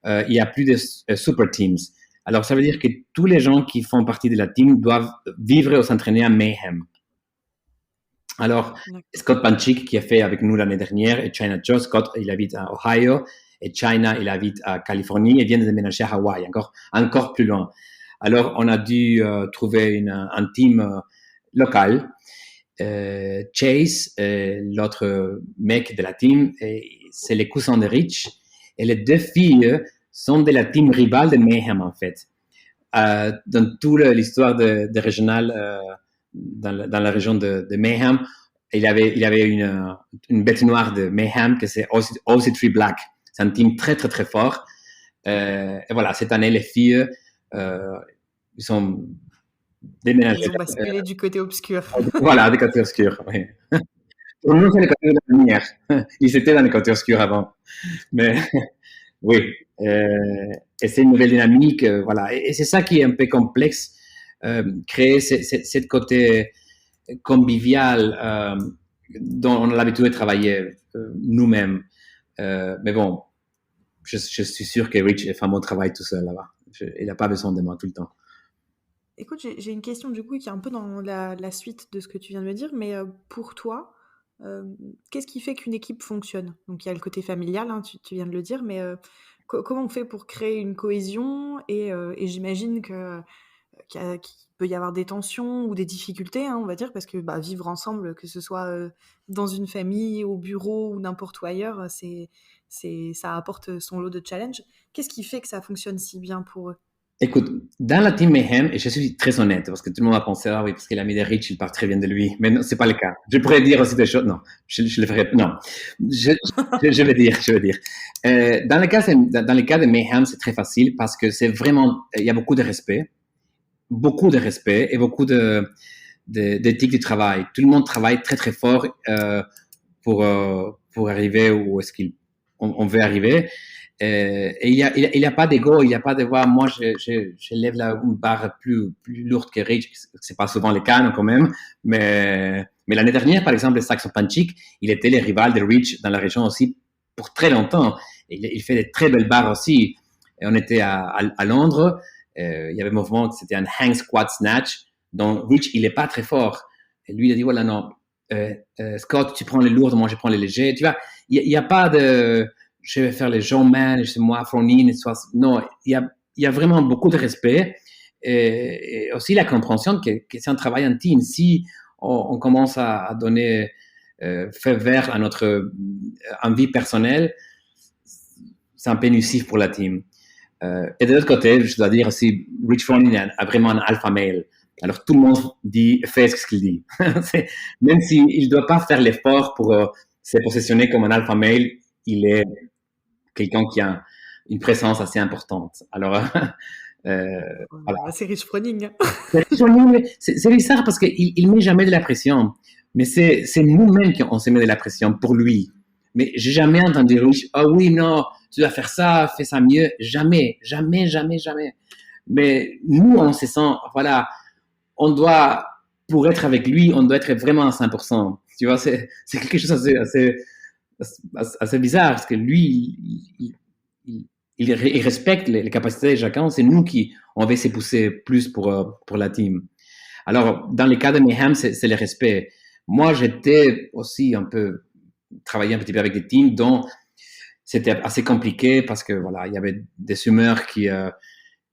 il n'y a plus de super teams. Alors, ça veut dire que tous les gens qui font partie de la team doivent vivre ou s'entraîner à Mayhem. Alors, Scott Panchik, qui a fait avec nous l'année dernière, et China Joe, Scott, il habite à Ohio, et China, il habite à Californie, et vient de déménager à Hawaï, encore plus loin. Alors, on a dû trouver un team local. Chase, l'autre mec de la team, c'est les cousins de Rich, et les deux filles sont de la team rivale de Mayhem, en fait. Dans toute l'histoire de régional, dans la région de Mayhem, il y avait une bête noire de Mayhem que c'est OC3 Black. C'est un team très, très, très fort. Et voilà, cette année, les filles, ils sont déménagées. Ils ont basculé du côté obscur. Voilà, du côté obscur, oui. Pour nous, c'est le côté de la lumière. Ils étaient dans le côté obscur avant. Mais oui. Et c'est une nouvelle dynamique, voilà. Et c'est ça qui est un peu complexe. créer cette côté convivial dont on a l'habitude de travailler nous-mêmes. Mais bon, je suis sûr que Rich fait un bon travail tout seul là-bas. Il n'a pas besoin de moi tout le temps. Écoute, j'ai une question du coup qui est un peu dans la suite de ce que tu viens de me dire, mais pour toi, qu'est-ce qui fait qu'une équipe fonctionne? Donc il y a le côté familial, hein, tu viens de le dire, mais comment on fait pour créer une cohésion et j'imagine qu'il peut y avoir des tensions ou des difficultés, hein, on va dire, parce que vivre ensemble, que ce soit dans une famille, au bureau ou n'importe où ailleurs, ça apporte son lot de challenges. Qu'est-ce qui fait que ça fonctionne si bien pour eux? Écoute, dans la team Mayhem, et je suis très honnête, parce que tout le monde a pensé, ah oui, parce qu'il a mis des Rich, il part très bien de lui. Mais non, c'est pas le cas. Je pourrais dire aussi des choses. Non, je le ferai. Non, je vais dire. Dans le cas de Mayhem, c'est très facile parce que c'est vraiment, il y a beaucoup de respect et beaucoup d'éthique du travail. Tout le monde travaille très très fort pour arriver où est-ce on veut arriver. Et il y a pas d'ego, il y a pas de voir, moi je lève une barre plus lourde que Rich, c'est pas souvent le cas quand même, mais l'année dernière par exemple, le Saxon Panchik, il était le rival de Rich dans la région aussi pour très longtemps. Il fait des très belles barres aussi. Et on était à Londres, il y avait un mouvement, c'était un hang squat snatch, dont Rich il est pas très fort. Et lui il a dit voilà non, Scott tu prends les lourdes, moi je prends les légers. Tu vois, il y a pas de je vais faire les gens man, c'est moi, Fronin, non, il y a vraiment beaucoup de respect et aussi la compréhension que c'est un travail en team. Si on commence à donner feu vert à notre envie personnelle, c'est un peu nocif pour la team. Et de l'autre côté, je dois dire aussi, Rich Fronin a vraiment un alpha male. Alors tout le monde fait ce qu'il dit. Même s'il ne doit pas faire l'effort pour se positionner comme un alpha male, il est quelqu'un qui a une présence assez importante. Alors, voilà. C'est Rich Froning. C'est bizarre parce qu'il ne met jamais de la pression. Mais c'est nous-mêmes qui on se met de la pression pour lui. Mais j'ai jamais entendu Rich, ah oui, non, tu dois faire ça, fais ça mieux. Jamais. Mais nous, on se sent, voilà, on doit, pour être avec lui, on doit être vraiment à 100%. Tu vois, c'est quelque chose assez bizarre parce que lui, il respecte les capacités de chacun. C'est nous qui on va se pousser plus pour la team. Alors, dans le cas de Mayhem, c'est le respect. Moi, j'étais aussi un peu travaillé un petit peu avec des teams dont c'était assez compliqué parce que voilà, il y avait des humeurs qui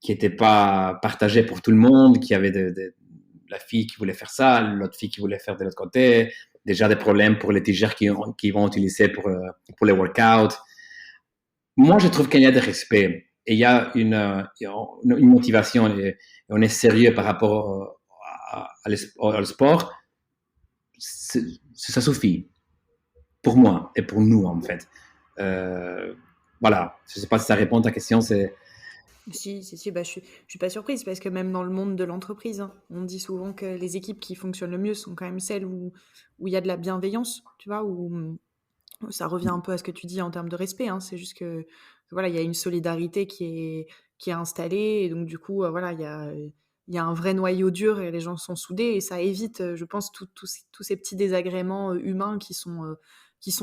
étaient pas partagées pour tout le monde, qui avait la fille qui voulait faire ça, l'autre fille qui voulait faire de l'autre côté, déjà des problèmes pour les tigers qui vont utiliser pour les workouts. Moi, je trouve qu'il y a de respect et il y a une motivation et on est sérieux par rapport au sport. Ça suffit pour moi et pour nous, en fait. Voilà. Je ne sais pas si ça répond à ta question. Si, je suis pas surprise parce que même dans le monde de l'entreprise, hein, on dit souvent que les équipes qui fonctionnent le mieux sont quand même celles où il y a de la bienveillance, tu vois, où ça revient un peu à ce que tu dis en termes de respect, hein, c'est juste que voilà, il y a une solidarité qui est installée et donc du coup, voilà, il y a un vrai noyau dur et les gens sont soudés et ça évite, je pense, tous ces petits désagréments humains qui sont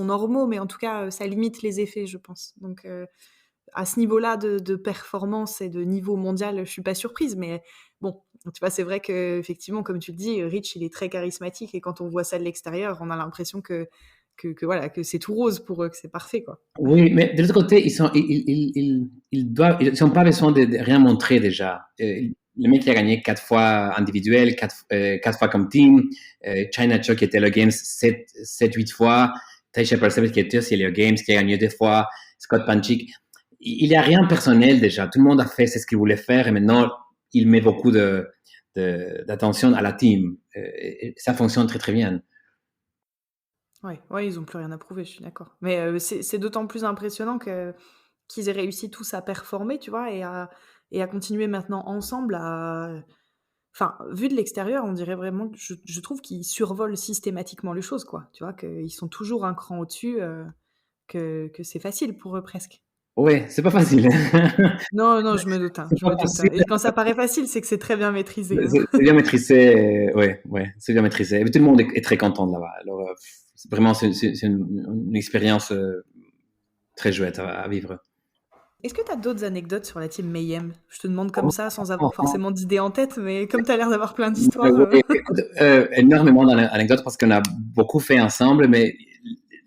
normaux, mais en tout cas, ça limite les effets, je pense. Donc, à ce niveau-là de performance et de niveau mondial, je suis pas surprise, mais bon, tu vois, c'est vrai que effectivement, comme tu le dis, Rich, il est très charismatique et quand on voit ça de l'extérieur, on a l'impression que voilà, que c'est tout rose pour eux, que c'est parfait, quoi. Oui, mais de l'autre côté, ils n'ont pas besoin de rien montrer déjà. Le mec qui a gagné 4 fois individuel, 4 fois comme team. China Cho qui était le Games 7-8 fois. Taisha Persepolis qui était aussi le Games, qui a gagné 2 fois. Scott Panchik. Il n'y a rien personnel déjà. Tout le monde a fait ce qu'il voulait faire et maintenant, il met beaucoup d'attention à la team. Et ça fonctionne très, très bien. Ouais, ils ont plus rien à prouver, je suis d'accord. Mais c'est d'autant plus impressionnant qu'ils aient réussi tous à performer, tu vois, et à continuer maintenant ensemble Enfin, vu de l'extérieur, on dirait vraiment que je trouve qu'ils survolent systématiquement les choses, quoi. Tu vois, qu'ils sont toujours un cran au-dessus, que c'est facile pour eux presque. Ouais, c'est pas facile. Non, non, je me doute, hein, C'est je pas me doute. facile. Et quand ça paraît facile, c'est que c'est très bien maîtrisé, hein. C'est bien maîtrisé. Ouais, ouais, c'est bien maîtrisé. Et tout le monde est très content de là-bas. Alors, vraiment, c'est une expérience très chouette à vivre. Est-ce que tu as d'autres anecdotes sur la team Mayhem? Je te demande comme ça, sans avoir forcément d'idées en tête, mais comme tu as l'air d'avoir plein d'histoires. Oui, écoute, énormément d'anecdotes parce qu'on a beaucoup fait ensemble, mais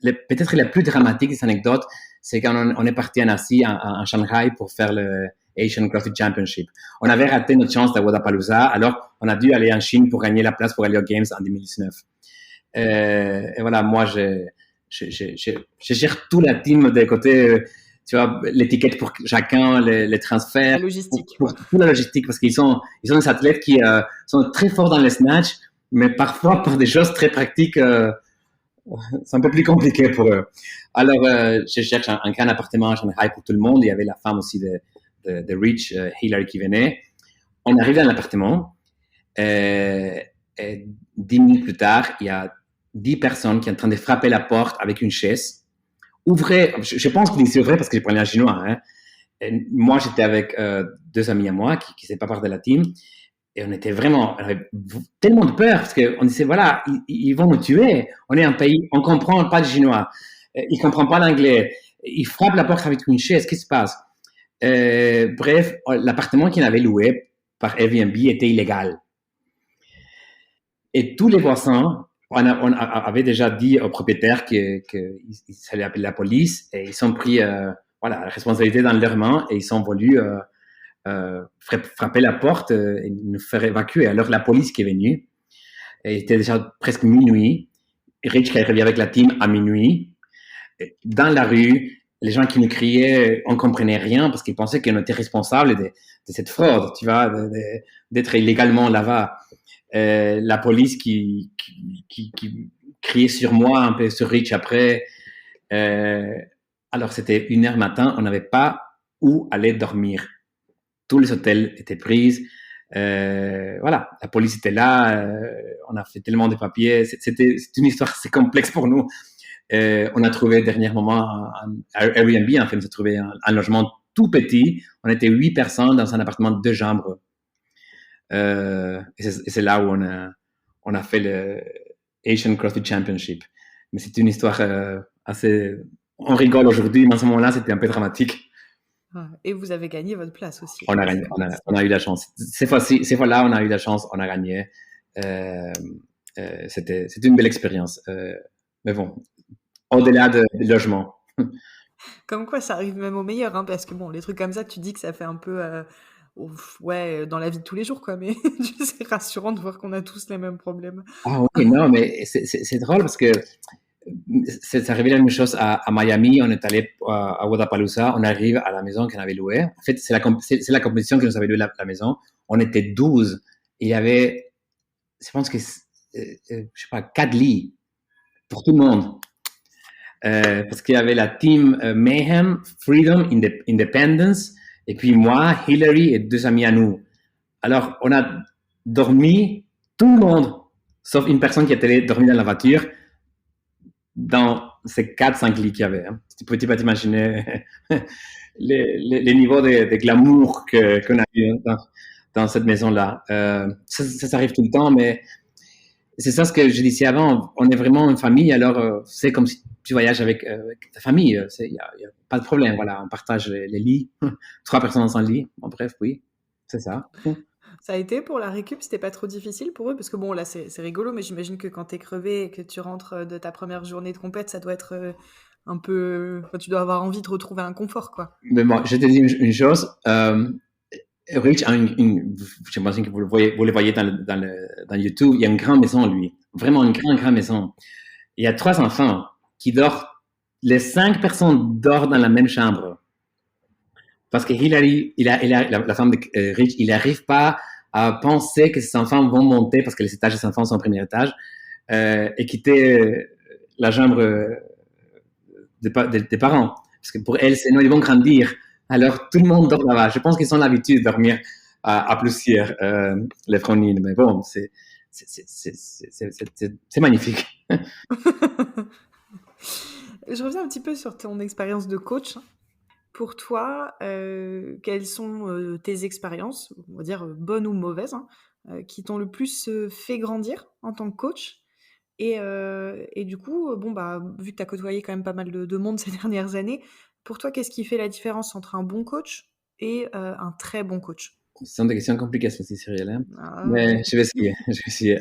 peut-être la plus dramatique des anecdotes, c'est quand on est parti en Asie, en Shanghai, pour faire le Asian CrossFit Championship. On avait raté notre chance à Wodapalooza, alors on a dû aller en Chine pour gagner la place pour aller aux Games en 2019. Et voilà, moi, je gère tout la team des côtés, tu vois, l'étiquette pour chacun, les transferts, La logistique, pour toute la logistique, parce qu'ils sont des athlètes qui sont très forts dans les snatch, mais parfois pour des choses très pratiques, c'est un peu plus compliqué pour eux. Alors, je cherche un grand appartement à Shanghai pour tout le monde. Il y avait la femme aussi de Rich, Hillary, qui venait. On arrive dans l'appartement. Et 10 minutes plus tard, il y a 10 personnes qui sont en train de frapper la porte avec une chaise. Ouvrez, je pense qu'ils disaient ouvrez parce que je parlais en chinois. Hein. Et moi, j'étais avec 2 amis à moi qui ne faisaient pas part de la team. Et on avait tellement de peur parce qu'on disait, voilà, ils vont nous tuer. On est un pays, on ne comprend pas le chinois. Ils ne comprennent pas l'anglais. Ils frappent la porte avec une chaise. Qu'est-ce qui se passe? Bref, l'appartement qu'ils avaient loué par Airbnb était illégal. Et tous les voisins, on avait déjà dit au propriétaire qu'il allait appeler la police et ils ont pris la responsabilité dans leurs mains et ils ont voulu frapper la porte et nous faire évacuer. Alors la police qui est venue, et il était déjà presque minuit, Rich qui est arrivé avec la team à minuit, dans la rue, les gens qui nous criaient, on comprenait rien parce qu'ils pensaient qu'on était responsable de cette fraude, tu vois, d'être illégalement là-bas. La police qui criait sur moi, un peu sur Rich après. Alors c'était 1h matin, on n'avait pas où aller dormir. Tous les hôtels étaient pris. Voilà, la police était là. On a fait tellement de papiers. C'est une histoire assez complexe pour nous. On a trouvé dernier moment un Airbnb. En fait, on a trouvé un logement tout petit. On était 8 personnes dans un appartement de 2 chambres. Et c'est là où on a fait le Asian CrossFit Championship. Mais c'est une histoire assez... On rigole aujourd'hui, mais à ce moment-là, c'était un peu dramatique. Et vous avez gagné votre place aussi. On a eu la chance. Ces fois-là, on a eu la chance, on a gagné. C'était une belle expérience. Mais bon, au-delà de logement. Comme quoi, ça arrive même au meilleur, hein, parce que bon, les trucs comme ça, tu dis que ça fait un peu... dans la vie de tous les jours, quoi, mais c'est rassurant de voir qu'on a tous les mêmes problèmes. Ah oui, non, mais c'est drôle parce que c'est arrivé la même chose à Miami. On est allé à Wodapalooza. On arrive à la maison qu'on avait louée. En fait, c'est la compétition qui nous avait loué la maison. On était 12. Il y avait, je pense que, je sais pas, 4 lits pour tout le monde. Parce qu'il y avait la team Mayhem, Freedom, Independence, et puis moi, Hillary et 2 amis à nous. Alors, on a dormi, tout le monde, sauf une personne qui était dormie dans la voiture, dans ces 4-5 lits qu'il y avait. Hein. Tu peux pas t'imaginer les niveaux de glamour qu'on a eu dans cette maison-là. Ça arrive tout le temps, mais c'est ça ce que je disais avant. On est vraiment une famille, alors c'est comme si tu voyages avec ta famille. Il n'y a pas de problème. Voilà, on partage les lits. 3 personnes dans un lit. Bon, bref, oui, c'est ça. Ça a été pour la récup, c'était pas trop difficile pour eux? Parce que bon, là, c'est rigolo, mais j'imagine que quand t'es crevé et que tu rentres de ta première journée de compète, ça doit être un peu... Enfin, tu dois avoir envie de retrouver un confort, quoi. Mais bon, je te dis une chose. Rich a j'imagine que vous le voyez dans YouTube, il y a une grande maison, lui. Vraiment une grande maison. Il y a 3 enfants qui dorment. Les 5 personnes dorment dans la même chambre. Parce que Hillary, la femme de Rich, il n'arrive pas à penser que ses enfants vont monter, parce que les étages des enfants sont au premier étage, et quitter la chambre des parents. Parce que pour elles, sinon, ils vont grandir. Alors, tout le monde dort là-bas. Je pense qu'ils ont l'habitude de dormir à plusieurs, les Fronines. Mais bon, c'est magnifique. Je reviens un petit peu sur ton expérience de coach. Pour toi, quelles sont tes expériences, on va dire bonnes ou mauvaises, hein, qui t'ont le plus fait grandir en tant que coach? Et du coup, bon, bah, vu que tu as côtoyé quand même pas mal de monde ces dernières années, pour toi, qu'est-ce qui fait la différence entre un bon coach et un très bon coach? Ce sont des questions compliquées, ceci, Cyril, hein. Ah Mais ouais. je vais essayer. Je vais essayer.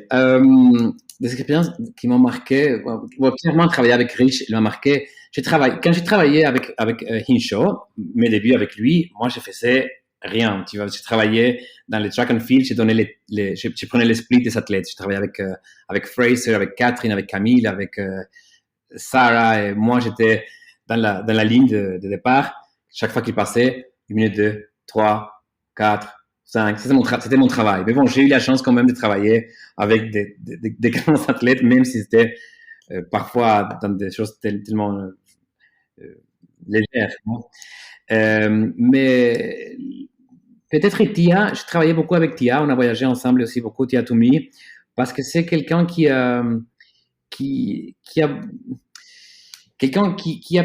Des expériences qui m'ont marqué. Bon, clairement, travailler avec Rich, il m'a marqué. Quand j'ai travaillé avec Hinshaw, mes débuts avec lui, moi, je faisais rien. Tu vois, je travaillais dans les track and field, je donnais je prenais les splits des athlètes. Je travaillais avec Fraser, avec Catherine, avec Camille, avec Sarah. Et moi, j'étais dans la ligne de départ. Chaque fois qu'il passait, 1 minute, 2, 3, 4, 5. C'était mon travail. Mais bon, j'ai eu la chance quand même de travailler avec des grands athlètes, même si c'était parfois dans des choses tellement légères. Mais peut-être Tia, je travaillais beaucoup avec Tia, on a voyagé ensemble aussi beaucoup, Tia Toumi, parce que c'est quelqu'un qui a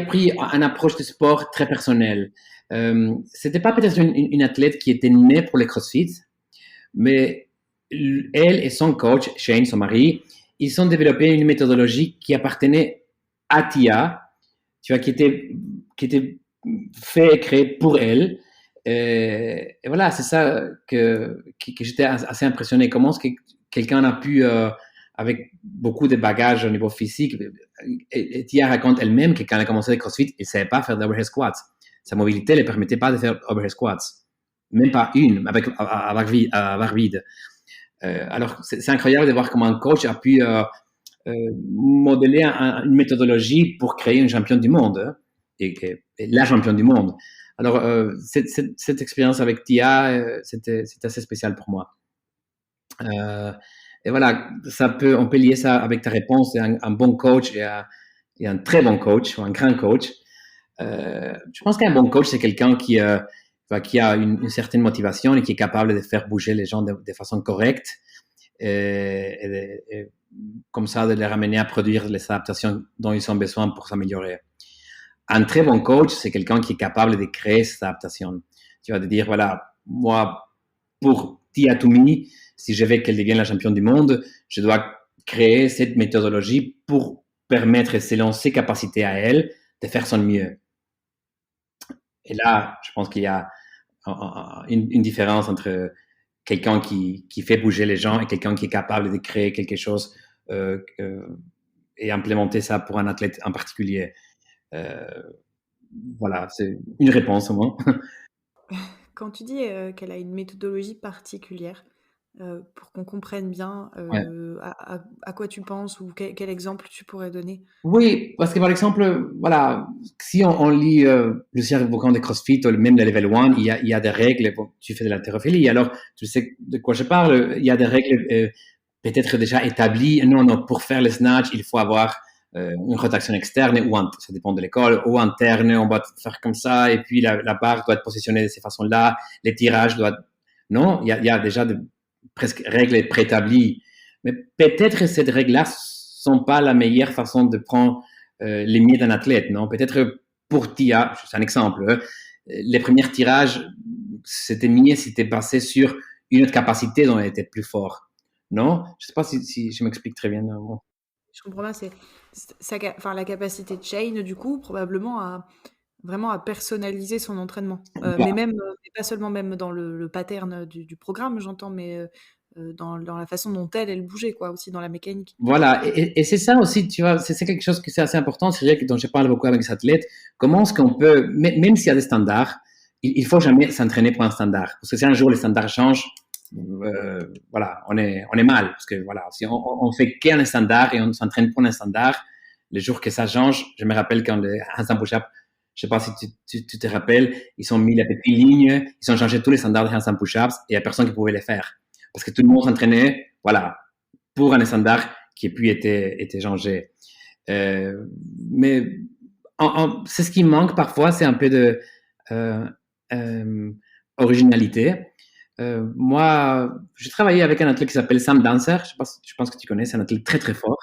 pris une approche de sport très personnelle. C'était pas peut-être une athlète qui était née pour les CrossFit, mais elle et son coach, Shane, son mari, ils ont développé une méthodologie qui appartenait à Tia, tu vois, qui était fait et créé pour elle. Et voilà, c'est ça que j'étais assez impressionné. Comment est-ce que quelqu'un a pu, avec beaucoup de bagages au niveau physique, et Tia raconte elle-même que quand elle a commencé le CrossFit, elle ne savait pas faire d'overhead squats. Sa mobilité ne lui permettait pas de faire overhead squats. Même pas une, à barre vide. Alors, c'est incroyable de voir comment un coach a pu modeler une méthodologie pour créer une championne du monde, hein, et la championne du monde. Alors, cette expérience avec Tia, c'était assez spécial pour moi. Et voilà, on peut lier ça avec ta réponse, un bon coach et un très bon coach, ou un grand coach. Je pense qu'un bon coach, c'est quelqu'un qui a une certaine motivation et qui est capable de faire bouger les gens de façon correcte, et comme ça de les ramener à produire les adaptations dont ils ont besoin pour s'améliorer. Un très bon coach, c'est quelqu'un qui est capable de créer cette adaptation. Tu vas te dire, voilà, moi, pour Tia Toumi, si je veux qu'elle devienne la championne du monde, je dois créer cette méthodologie pour permettre, selon ses capacités à elle, de faire son mieux. Et là, je pense qu'il y a une différence entre quelqu'un qui fait bouger les gens et quelqu'un qui est capable de créer quelque chose et implémenter ça pour un athlète en particulier. Voilà, c'est une réponse au moins. Quand tu dis qu'elle a une méthodologie particulière, pour qu'on comprenne bien Ouais. à quoi tu penses ou quel exemple tu pourrais donner? Oui, parce que par exemple, voilà, si on lit plusieurs bouquins de CrossFit, ou même le Level 1, il y a des règles. Bon, tu fais de l'haltérophilie, alors tu sais de quoi je parle. Il y a des règles peut-être déjà établies. Non, pour faire le snatch, il faut avoir une rotation externe, ça dépend de l'école, ou interne, on va faire comme ça, et puis la barre doit être positionnée de ces façons-là, les tirages doivent... Non, il y a déjà presque règles préétablies. Mais peut-être que ces règles-là sont pas la meilleure façon de prendre les mieds d'un athlète, non? Peut-être pour Tia, c'est un exemple, hein, les premiers tirages, c'était mieux si c'était basé sur une autre capacité dont elle était plus fort. Non? Je sais pas si je m'explique très bien. Non? Je comprends bien, enfin, la capacité de Shane, du coup, probablement vraiment à personnaliser son entraînement. Mais même, mais pas seulement même dans le pattern du programme, j'entends, mais dans la façon dont elle bougeait, quoi, aussi dans la mécanique. Voilà, et c'est ça aussi, tu vois, c'est quelque chose qui c'est assez important, c'est vrai que dont je parle beaucoup avec les athlètes. Comment est-ce qu'on peut, même s'il y a des standards, il faut jamais s'entraîner pour un standard, parce que si un jour les standards changent, voilà, on est mal, parce que voilà, si on fait qu'un standard et on s'entraîne pour un standard, les jours que ça change, je me rappelle quand les handstand push-up, je sais pas si tu te rappelles, ils ont mis la petite ligne, ils ont changé tous les standards de handstand push-ups et il y a personne qui pouvait les faire, parce que tout le monde s'entraînait, voilà, pour un standard qui puis été changé. Mais c'est ce qui manque parfois, c'est un peu de originalité. Moi, j'ai travaillé avec un athlète qui s'appelle Sam Dancer, je pense que tu connais, c'est un athlète très très fort,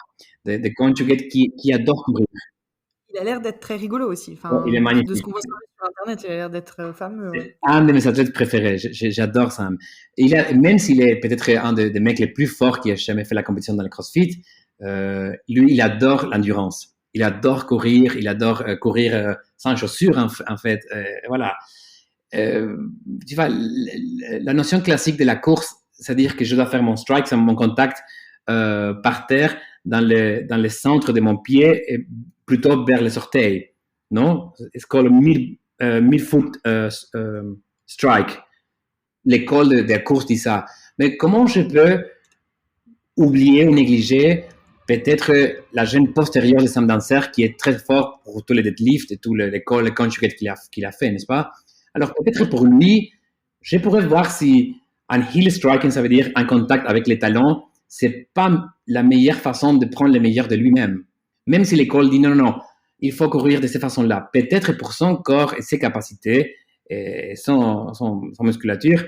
de conjugate qui adore courir. Il a l'air d'être très rigolo aussi. Il est Enfin, de ce magnifique. qu'on voit sur Internet, il a l'air d'être fameux. Ouais. C'est un de mes athlètes préférés. J'adore Sam. Même s'il est peut-être un des mecs les plus forts qui a jamais fait la compétition dans le CrossFit, lui, il adore l'endurance. Il adore courir. Il adore courir sans chaussures, en fait. Voilà. Tu vois, la notion classique de la course, c'est-à-dire que je dois faire mon strike, mon contact par terre dans le centre de mon pied et plutôt vers les orteils. Non? C'est called mid-foot strike. L'école de la course dit ça. Mais comment je peux oublier ou négliger peut-être la gêne postérieure de Sam Dancer qui est très fort pour tous les deadlifts et tout les conjugates qu'il a fait, n'est-ce pas? Alors peut-être pour lui, je pourrais voir si un heel striking, ça veut dire un contact avec les talons, c'est pas la meilleure façon de prendre le meilleur de lui-même. Même si l'école dit non, il faut courir de cette façon-là. Peut-être pour son corps et ses capacités et son musculature,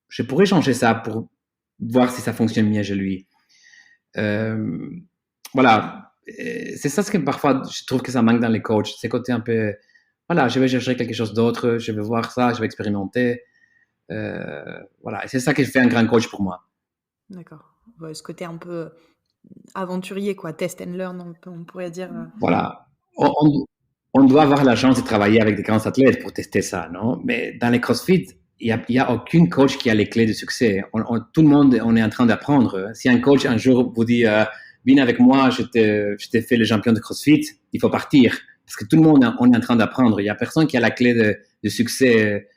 je pourrais changer ça pour voir si ça fonctionne mieux chez lui. Voilà. C'est ça ce que parfois je trouve que ça manque dans les coachs. C'est côté un peu, voilà, je vais chercher quelque chose d'autre, je vais voir ça, je vais expérimenter. Voilà. Et c'est ça qui fait un grand coach pour moi. D'accord. Ouais, ce côté un peu aventurier, quoi. Test and learn, on pourrait dire. Voilà. On doit avoir la chance de travailler avec des grands athlètes pour tester ça, non? Mais dans les CrossFit, il y a aucun coach qui a les clés de succès. Tout le monde, on est en train d'apprendre. Si un coach un jour vous dit viens avec moi, je t'ai fait le champion de CrossFit, il faut partir parce que tout le monde on est en train d'apprendre. Il y a personne qui a la clé de succès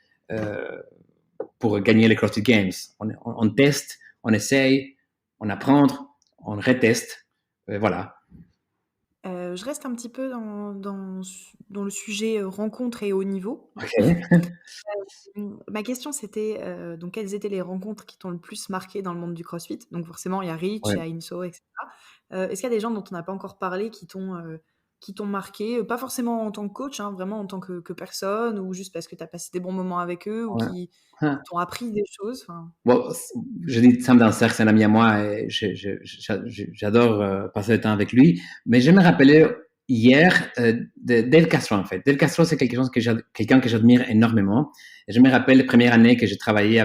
pour gagner les CrossFit Games. On teste, on essaye, on apprend, on reteste. Voilà. Je reste un petit peu dans le sujet rencontres et haut niveau. Okay. Ma question, c'était donc quelles étaient les rencontres qui t'ont le plus marqué dans le monde du CrossFit? Donc forcément, il y a Rich, il y a Inso, etc. Est-ce qu'il y a des gens dont on n'a pas encore parlé qui t'ont marqué, pas forcément en tant que coach, hein, vraiment en tant que personne, ou juste parce que tu as passé des bons moments avec eux, ou qui t'ont appris des choses? Bon, je dis Sam Dancer, c'est un ami à moi et j'adore passer le temps avec lui. Mais je me rappelais hier de Dave Castro, en fait. Dave Castro, c'est quelqu'un que j'admire énormément. Et je me rappelle la première année que j'ai travaillé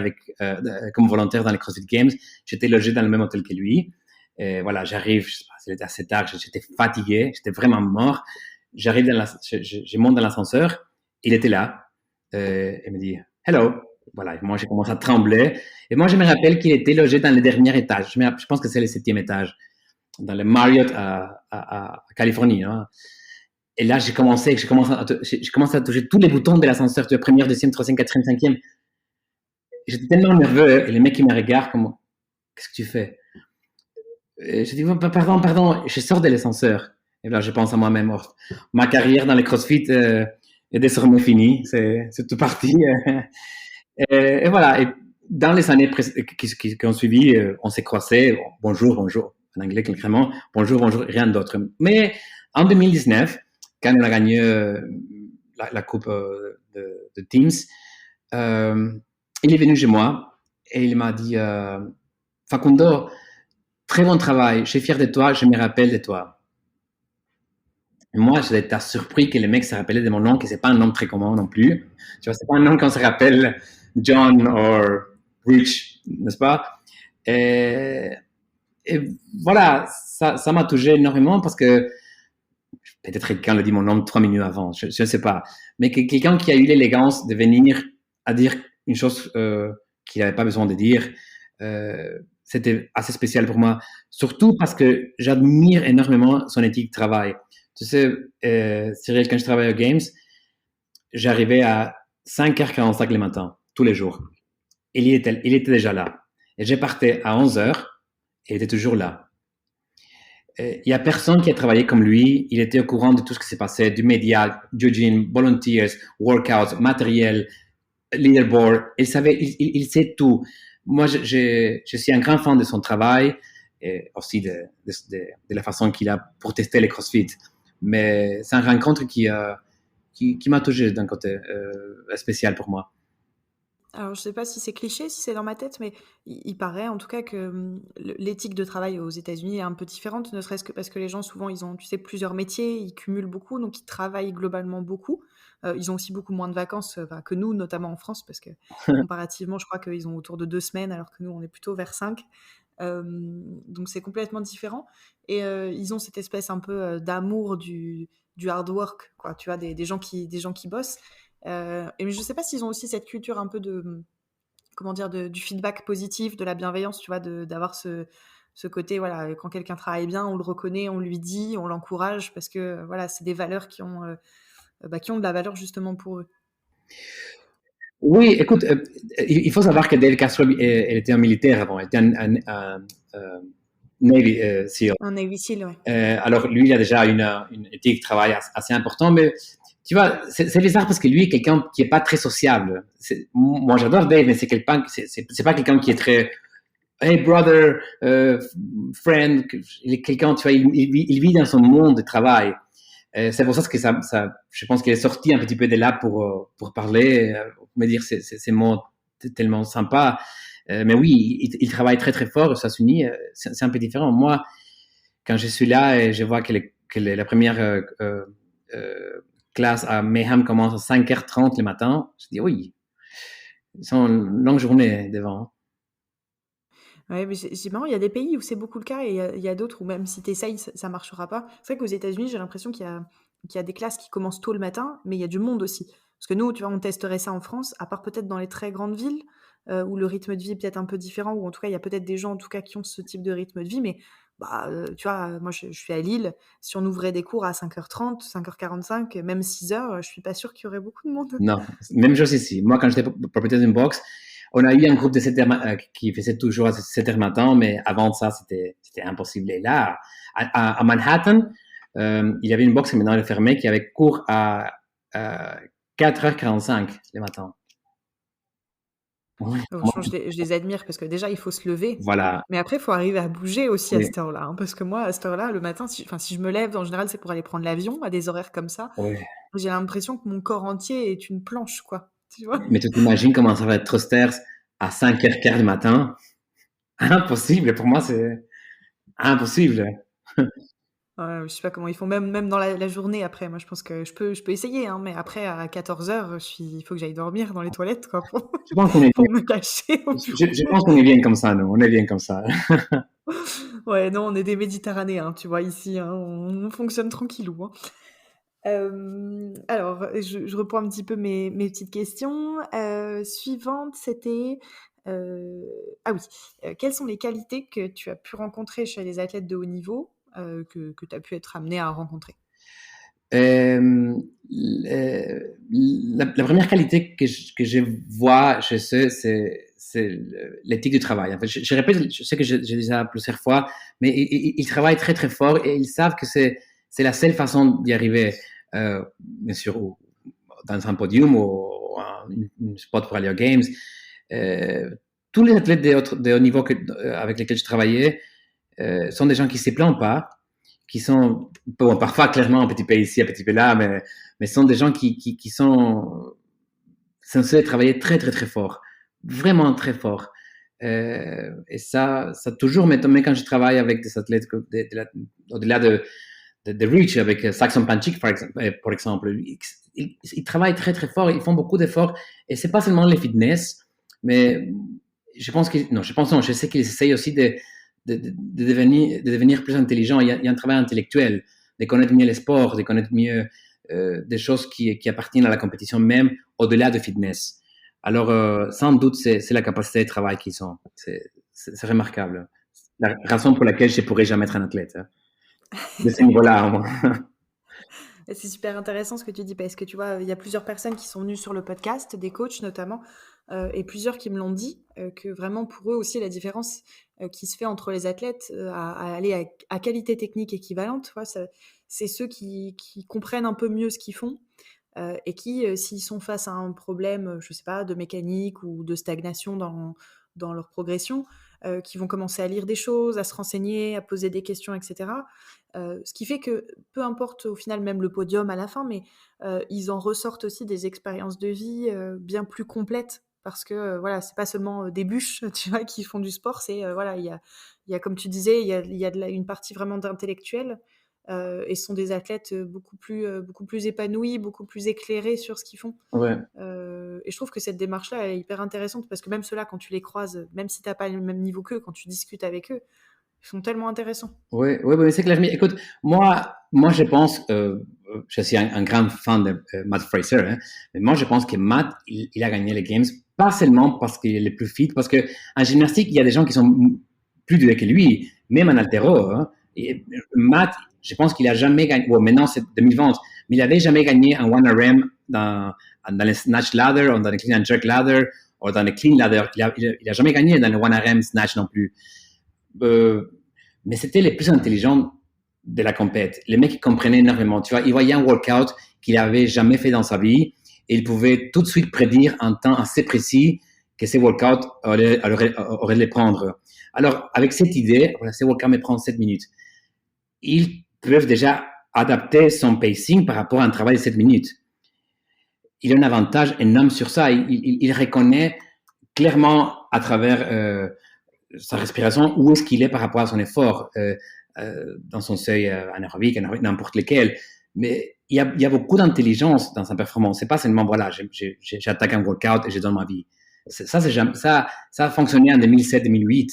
comme volontaire dans les CrossFit Games, j'étais logé dans le même hôtel que lui. Et voilà, j'arrive, je sais pas, c'était assez tard, j'étais fatigué, j'étais vraiment mort. J'arrive je monte dans l'ascenseur, il était là, il me dit « Hello ». Voilà, moi j'ai commencé à trembler. Et moi je me rappelle qu'il était logé dans le dernier étage. Je pense que c'est le 7e étage, dans le Marriott à Californie. Hein. Et là j'ai commencé à toucher tous les boutons de l'ascenseur, tu vois, première, deuxième, troisième, quatrième, cinquième. J'étais tellement nerveux et le mec il me regarde comme qu'est-ce que tu fais? Et je dis pardon, je sors de l'ascenseur. Et là je pense à moi-même, oh, ma carrière dans les CrossFit est désormais finie, c'est tout parti. Et voilà, et dans les années qui ont suivi, on s'est croisés, bonjour, en anglais clairement, bonjour, rien d'autre. Mais en 2019, quand on a gagné la coupe de Teams, il est venu chez moi et il m'a dit Facundo, très bon travail, je suis fier de toi, je me rappelle de toi. Et moi, j'étais surpris que le mec se rappelait de mon nom, que c'est pas un nom très commun non plus. Tu vois, c'est pas un nom qu'on se rappelle John ou Rich, n'est-ce pas? Et voilà, ça m'a touché énormément parce que peut-être quelqu'un le dit mon nom 3 minutes avant, je ne sais pas. Mais quelqu'un qui a eu l'élégance de venir à dire une chose qu'il n'avait pas besoin de dire, c'était assez spécial pour moi. Surtout parce que j'admire énormément son éthique de travail. Tu sais, Cyril, quand je travaillais aux Games, j'arrivais à 5h45 le matin, tous les jours. Il était déjà là. Et je partais à 11h et il était toujours là. Il n'y a personne qui a travaillé comme lui. Il était au courant de tout ce qui s'est passé, du média, du gym, volunteers, workouts, matériel, leaderboard. Il sait tout. Moi, je suis un grand fan de son travail et aussi de la façon qu'il a pour tester les CrossFit. Mais c'est une rencontre qui m'a touché d'un côté spécial pour moi. Alors, je sais pas si c'est cliché, si c'est dans ma tête, mais il paraît en tout cas que l'éthique de travail aux États-Unis est un peu différente, ne serait-ce que parce que les gens, souvent, ils ont, tu sais, plusieurs métiers, ils cumulent beaucoup, donc ils travaillent globalement beaucoup. Ils ont aussi beaucoup moins de vacances que nous, notamment en France, parce que comparativement, je crois qu'ils ont autour de 2 semaines, alors que nous, on est plutôt vers 5. Donc c'est complètement différent. Et ils ont cette espèce un peu d'amour du hard work, quoi. Tu vois, des gens qui bossent. Et mais je sais pas s'ils ont aussi cette culture un peu de, comment dire, du feedback positif, de la bienveillance, tu vois, d'avoir ce côté, voilà, quand quelqu'un travaille bien, on le reconnaît, on lui dit, on l'encourage, parce que voilà, c'est des valeurs qui ont de la valeur justement pour eux. Oui, écoute, il faut savoir que Dale Castro, elle était un militaire avant, elle était un Navy SEAL. Un Navy Seal, ouais. Alors lui, il a déjà une éthique de travail assez importante, mais tu vois, c'est bizarre parce que lui est quelqu'un qui est pas très sociable. Moi, j'adore Dave, mais c'est pas quelqu'un qui est très hey brother, friend. Il est quelqu'un, tu vois, il vit dans son monde de travail. C'est pour ça que je pense qu'il est sorti un petit peu de là pour parler, me dire ces mots tellement sympas. Mais oui, il travaille très très fort aux États-Unis. C'est un peu différent. Moi, quand je suis là et je vois que la première classe à Mayhem commence à 5h30 le matin, je dis oui, c'est une longue journée devant. Ouais, mais c'est marrant, il y a des pays où c'est beaucoup le cas et il y a d'autres où même si tu essayes, ça marchera pas. C'est vrai qu'aux États-Unis, j'ai l'impression qu'il y a des classes qui commencent tôt le matin, mais il y a du monde aussi. Parce que nous, tu vois, on testerait ça en France, à part peut-être dans les très grandes villes, où le rythme de vie est peut-être un peu différent, ou en tout cas, il y a peut-être des gens en tout cas qui ont ce type de rythme de vie, mais bah, tu vois, moi je suis à Lille, si on ouvrait des cours à 5h30, 5h45, même 6h, je suis pas sûre qu'il y aurait beaucoup de monde. Non, même chose ici. Moi, quand j'étais propriétaire d'une box, on a eu un groupe de 7h qui faisait toujours à 7h matin, mais avant ça, c'était impossible. Et là, à Manhattan, il y avait une box qui maintenant est fermée qui avait cours à 4h45 le matin. Ouais, Franchement, je les admire parce que déjà, il faut se lever. voilà. Mais après, il faut arriver à bouger aussi à Oui. cette heure-là. Parce que moi, à cette heure-là, le matin, si je me lève, en général, c'est pour aller prendre l'avion à des horaires comme ça. Oui. J'ai l'impression que mon corps entier est une planche, quoi. Tu vois? Mais tu t'imagines comment ça va être Trusters à 5h15 du matin? Impossible. Pour moi, c'est impossible. Ouais, je sais pas comment ils font, même dans la journée après. Moi, je pense que je peux essayer, hein, mais après, à 14h, il faut que j'aille dormir dans les toilettes, quoi, Je pense qu'on est pour bien. me cacher au bureau. Je pense qu'on est bien comme ça, nous. On est bien comme ça. Ouais, non, on est des Méditerranéens, tu vois, ici, hein, on fonctionne tranquillou, hein. Alors, je reprends un petit peu mes petites questions. Suivante, c'était, ah oui, quelles sont les qualités que tu as pu rencontrer chez les athlètes de haut niveau, que tu as pu être amené à rencontrer? La première qualité que je vois chez eux, c'est l'éthique du travail. En fait, je répète, je sais que j'ai déjà plusieurs fois, mais ils travaillent très très fort et ils savent que c'est la seule façon d'y arriver, bien sûr, dans un podium ou un spot pour aller aux Games. Tous les athlètes de haut niveau avec lesquels je travaillais sont des gens qui ne se plaignent pas, qui sont, bon, parfois clairement un petit peu ici, un petit peu là, mais sont des gens qui sont censés travailler très très très fort, vraiment très fort. Et ça toujours m'étonne quand je travaille avec des athlètes au-delà de Reach, avec Saxon Panchik par exemple. Ils travaillent très très fort, ils font beaucoup d'efforts, et c'est pas seulement les fitness, mais je sais qu'ils essayent aussi de devenir plus intelligent. Il y a un travail intellectuel, de connaître mieux les sports, de connaître mieux des choses qui appartiennent à la compétition même, au-delà de fitness. Alors, sans doute, c'est la capacité de travail qu'ils ont. C'est remarquable. La raison pour laquelle je ne pourrais jamais être un athlète. Hein, de ce niveau-là, moi. C'est super intéressant ce que tu dis parce que tu vois, il y a plusieurs personnes qui sont venues sur le podcast, des coachs notamment, et plusieurs qui me l'ont dit, que vraiment pour eux aussi la différence qui se fait entre les athlètes à aller à qualité technique équivalente, tu vois, c'est ceux qui comprennent un peu mieux ce qu'ils font et qui, s'ils sont face à un problème, je sais pas, de mécanique ou de stagnation dans leur progression, qui vont commencer à lire des choses, à se renseigner, à poser des questions, etc. Ce qui fait que peu importe au final même le podium à la fin, mais ils en ressortent aussi des expériences de vie bien plus complètes parce que voilà, c'est pas seulement des bûches, tu vois, qui font du sport, c'est voilà, il y a comme tu disais, il y a une partie vraiment d'intellectuel, et ce sont des athlètes beaucoup plus épanouis, beaucoup plus éclairés sur ce qu'ils font. Ouais. Et je trouve que cette démarche-là elle est hyper intéressante parce que même ceux-là, quand tu les croises, même si t'as pas le même niveau qu'eux, quand tu discutes avec eux, ils sont tellement intéressants. Oui, oui, oui, c'est clair. Mais écoute, je pense, je suis un grand fan de Matt Fraser, hein, mais moi, je pense que Matt, il a gagné les Games, pas seulement parce qu'il est le plus fit, parce que en gymnastique, il y a des gens qui sont plus doués que lui, même en haltéro. Hein. Et Matt, je pense qu'il a jamais gagné, bon, maintenant c'est 2020, mais il avait jamais gagné un 1RM dans les snatch ladder, ou dans les clean and jerk ladder, ou dans les clean ladder. Il a jamais gagné dans le 1RM snatch non plus. Mais c'était les plus intelligents de la compète. Les mecs, ils comprenaient énormément. Tu vois, ils voyaient un workout qu'il avait jamais fait dans sa vie et ils pouvaient tout de suite prédire un temps assez précis que ces workouts auraient les prendre. Alors, avec cette idée, voilà, ces workouts me prennent 7 minutes. Ils peuvent déjà adapter son pacing par rapport à un travail de 7 minutes. Il a un avantage énorme sur ça. Il reconnaît clairement à travers sa respiration, où est-ce qu'il est par rapport à son effort, dans son seuil anaérobique, n'importe lequel. Mais il y a beaucoup d'intelligence dans sa performance. C'est pas seulement, voilà, j'attaque un workout et je donne ma vie. Ça a fonctionné en 2007-2008.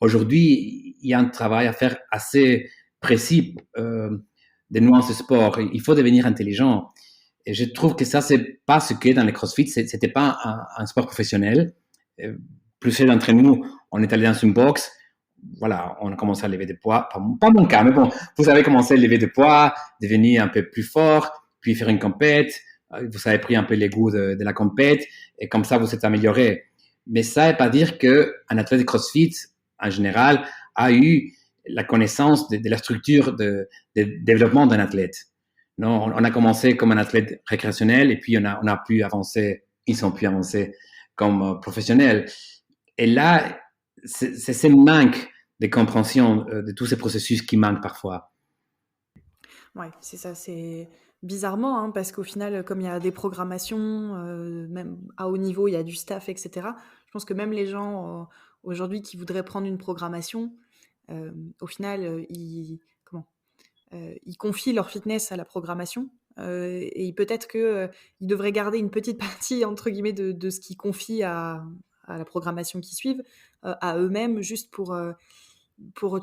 Aujourd'hui, il y a un travail à faire assez précis des nuances de sport. Il faut devenir intelligent. Et je trouve que ça, c'est pas ce qu'est dans les CrossFit. C'était pas un sport professionnel. Plusieurs d'entre nous, on est allé dans une box, voilà, on a commencé à lever des poids, pas mon cas, mais bon, vous avez commencé à lever des poids, devenir un peu plus fort, puis faire une compète, vous avez pris un peu les goûts de la compète, et comme ça, vous êtes amélioré. Mais ça ne veut pas dire qu'un athlète de CrossFit, en général, a eu la connaissance de la structure de développement d'un athlète. Non, on a commencé comme un athlète récréationnel, et puis on a pu avancer, ils ont pu avancer comme professionnels. Et là, c'est ce manque de compréhension de tous ces processus qui manquent parfois. Ouais, c'est ça, c'est bizarrement, hein, parce qu'au final, comme il y a des programmations, même à haut niveau, il y a du staff, etc. Je pense que même les gens aujourd'hui qui voudraient prendre une programmation, au final, ils confient leur fitness à la programmation. Et peut-être qu'ils devraient garder une petite partie, entre guillemets, de ce qu'ils confient à la programmation qui suivent, à eux-mêmes, juste pour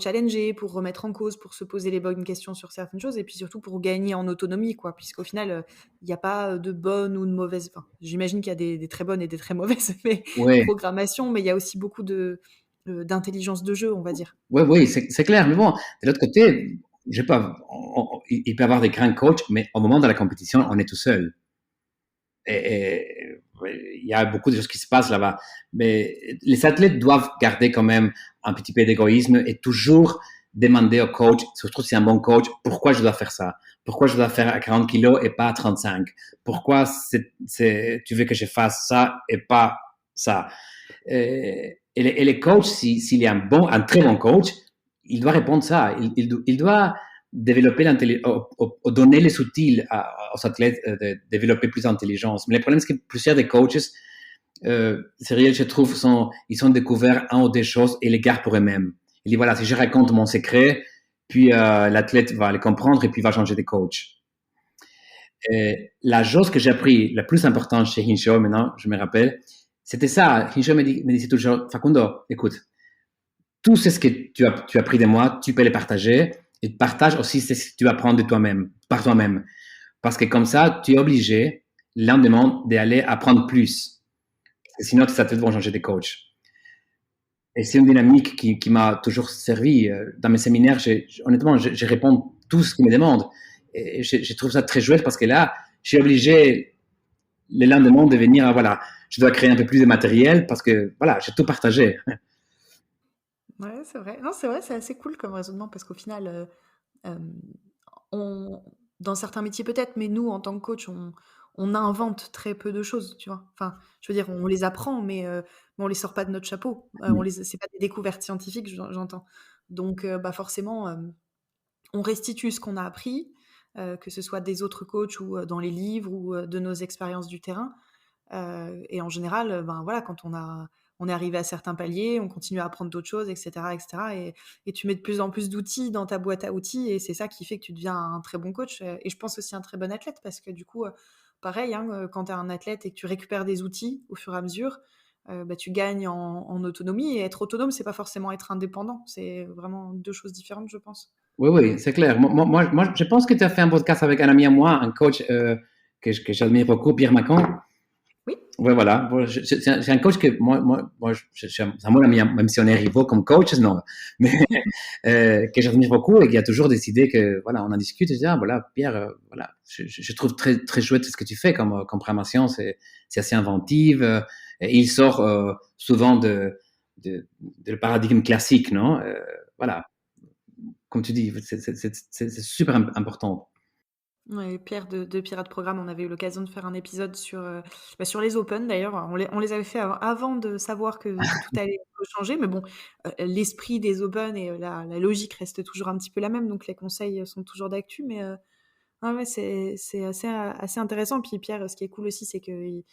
challenger, pour remettre en cause, pour se poser les bonnes questions sur certaines choses, et puis surtout pour gagner en autonomie, quoi, puisqu'au final, il n'y a pas de bonnes ou de mauvaises... Enfin, j'imagine qu'il y a des très bonnes et des très mauvaises programmations, mais il y a aussi beaucoup d'intelligence de jeu, on va dire. Oui, c'est clair. Mais bon, de l'autre côté, je sais pas, il peut y avoir des grands coachs, mais au moment de la compétition, on est tout seul. Et il y a beaucoup de choses qui se passent là-bas. Mais les athlètes doivent garder quand même un petit peu d'égoïsme et toujours demander au coach, surtout si c'est un bon coach, pourquoi je dois faire ça? Pourquoi je dois faire à 40 kilos et pas à 35? Pourquoi tu veux que je fasse ça et pas ça? Et les coachs, s'il est un très bon coach, il doit répondre ça. Il doit développer donner les outils aux athlètes de développer plus d'intelligence. Mais le problème, c'est que plusieurs des coachs, c'est réel, je trouve, ils ont découvert un ou deux choses et les gardent pour eux-mêmes. Il dit, voilà, si je raconte mon secret, puis l'athlète va le comprendre et puis va changer de coach. Et la chose que j'ai appris, la plus importante chez Hinshaw, maintenant, je me rappelle, c'était ça. Hinshaw me disait toujours, Facundo, écoute, tout ce que tu as appris de moi, tu peux le partager et partage aussi ce que tu vas apprendre de toi-même, par toi-même. Parce que comme ça, tu es obligé, le lendemain, d'aller apprendre plus. Sinon, tes athlètes vont changer de coach. Et c'est une dynamique qui m'a toujours servi. Dans mes séminaires, honnêtement, je réponds tout ce qu'ils me demandent. Et je trouve ça très chouette parce que là, je suis obligé, le lendemain, de venir, voilà, je dois créer un peu plus de matériel parce que, voilà, j'ai tout partagé. Ouais, c'est vrai. Non, c'est vrai, c'est assez cool comme raisonnement parce qu'au final, dans certains métiers peut-être, mais nous, en tant que coach, on invente très peu de choses, tu vois. Enfin, je veux dire, on les apprend, mais on les sort pas de notre chapeau. C'est pas des découvertes scientifiques, j'entends. Donc, forcément, on restitue ce qu'on a appris, que ce soit des autres coachs ou dans les livres ou de nos expériences du terrain. Et en général, ben voilà, quand on est arrivé à certains paliers, on continue à apprendre d'autres choses, etc., etc. Et tu mets de plus en plus d'outils dans ta boîte à outils, et c'est ça qui fait que tu deviens un très bon coach. Et je pense aussi un très bon athlète, parce que du coup, pareil, hein, quand tu es un athlète et que tu récupères des outils au fur et à mesure, bah, tu gagnes en autonomie. Et être autonome, c'est pas forcément être indépendant. C'est vraiment deux choses différentes, je pense. Oui, oui, c'est clair. Moi, je pense que tu as fait un podcast avec un ami à moi, un coach que j'admire beaucoup, Pierre Macon. Oui. Ouais, voilà. C'est un coach que c'est un mon ami, même si on est rivaux comme coach, non, mais que j'admire beaucoup et qui a toujours décidé que, voilà, on en discute et je dis, voilà, Pierre, voilà, je trouve très, très chouette ce que tu fais comme programmation, c'est assez inventive. Et il sort souvent de le paradigme classique, non? Voilà. Comme tu dis, c'est super important. Ouais, Pierre de Pirate Programme, on avait eu l'occasion de faire un épisode sur les Open d'ailleurs. On les avait fait avant de savoir que tout allait changer, mais bon, l'esprit des Open et la logique reste toujours un petit peu la même, donc les conseils sont toujours d'actu, mais ouais, c'est assez intéressant. Puis Pierre, ce qui est cool aussi, c'est qu'il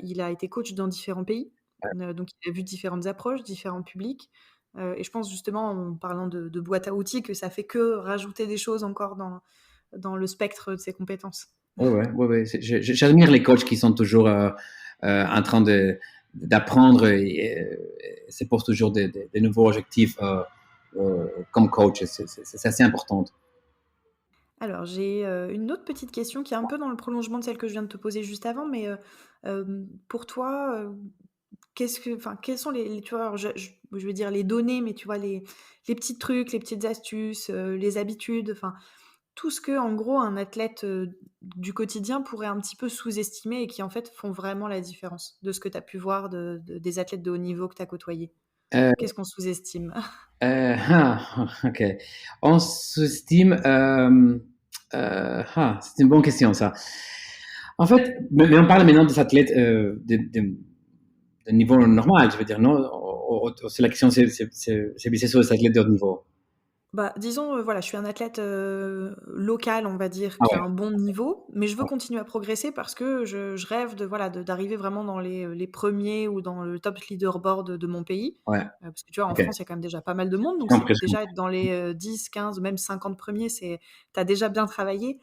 il a été coach dans différents pays, donc il a vu différentes approches, différents publics. Et je pense justement, en parlant de boîte à outils, que ça fait que rajouter des choses encore dans le spectre de ses compétences. Ouais. J'admire les coachs qui sont toujours en train d'apprendre et se posent toujours des nouveaux objectifs comme coach. C'est assez important. Alors, j'ai une autre petite question qui est un peu dans le prolongement de celle que je viens de te poser juste avant, mais pour toi, quels sont tu vois, alors je veux dire les données, mais tu vois, les petits trucs, les petites astuces, les habitudes, enfin, tout ce que, en gros, un athlète du quotidien pourrait un petit peu sous-estimer et qui, en fait, font vraiment la différence de ce que tu as pu voir des athlètes de haut niveau que tu as côtoyés. Qu'est-ce qu'on sous-estime? Ok. On sous-estime. C'est une bonne question, ça. En fait, mais on parle maintenant des athlètes de niveau normal, je veux dire, non? C'est la question, c'est visé sur les athlètes de haut niveau. Bah, disons, voilà, je suis un athlète, local, on va dire, qui a un bon niveau, mais je veux continuer à progresser parce que je rêve d'arriver vraiment dans les premiers ou dans le top leaderboard de mon pays. Ouais. Parce que tu vois, en Ok. France, il y a quand même déjà pas mal de monde, donc J'ai c'est l'impression. déjà être dans les 10, 15, même 50 premiers, tu as déjà bien travaillé.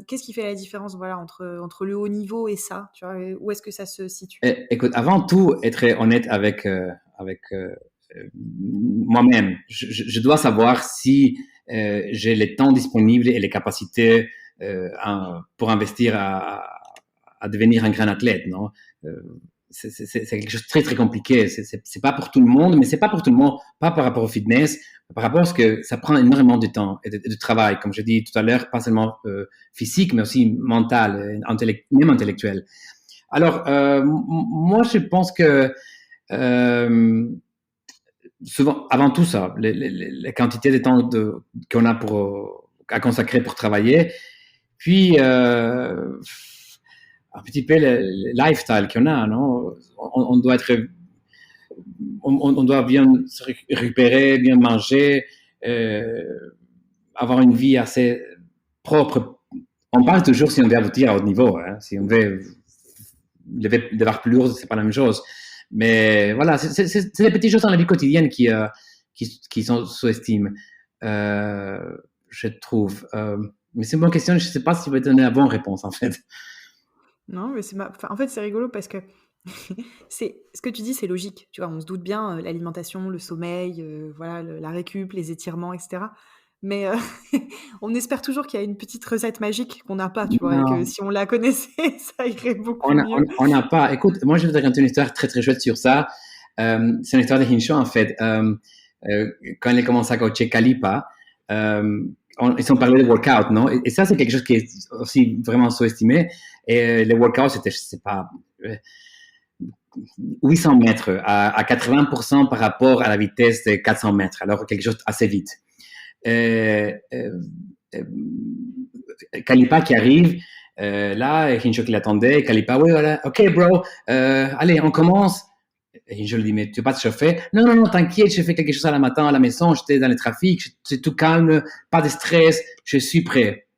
Qu'est-ce qui fait la différence, voilà, entre le haut niveau et ça, tu vois? Où est-ce que ça se situe? Écoute, avant tout, être honnête avec moi-même. Je dois savoir si j'ai le temps disponible et les capacités pour investir à devenir un grand athlète, non? C'est quelque chose de très, très compliqué. C'est pas pour tout le monde, mais c'est pas pour tout le monde, pas par rapport au fitness, par rapport à ce que ça prend énormément de temps et de travail, comme je dis tout à l'heure, pas seulement physique, mais aussi mental, même intellectuel. Alors, moi, je pense que souvent, avant tout ça, les quantités de temps qu'on a à consacrer pour travailler, puis un petit peu le lifestyle qu'on a, non? On doit on doit bien se récupérer, bien manger, avoir une vie assez propre. On parle toujours si on veut aboutir à haut niveau, hein, si on veut lever des barres plus lourdes, c'est pas la même chose. Mais voilà, c'est des petites choses dans la vie quotidienne qui sont sous-estimées, je trouve. Mais c'est une bonne question, je ne sais pas si je vais donner la bonne réponse, en fait. Non, mais en fait, c'est rigolo parce que ce que tu dis, c'est logique. Tu vois, on se doute bien, l'alimentation, le sommeil, voilà, la récup, les étirements, etc. Mais on espère toujours qu'il y a une petite recette magique qu'on n'a pas, tu vois, et que si on la connaissait, ça irait beaucoup mieux. On n'a pas. Écoute, moi, je vais te raconter une histoire très, très chouette sur ça. C'est une histoire de Hinshaw, en fait. Quand il a commencé à coacher Kalipa, ils ont parlé de workout, non? Et ça, c'est quelque chose qui est aussi vraiment sous-estimé. Et les workouts, c'était, je sais pas, 800 mètres à 80% par rapport à la vitesse de 400 mètres. Alors, quelque chose assez vite. Kalipa qui arrive, là, Hinshaw qui l'attendait, Kalipa, oui, voilà, ok, bro, allez, on commence. Et je lui dis, mais tu veux pas te chauffer? Non, t'inquiète, j'ai fait quelque chose à la matin à la maison, j'étais dans le trafic, c'est tout calme, pas de stress, je suis prêt.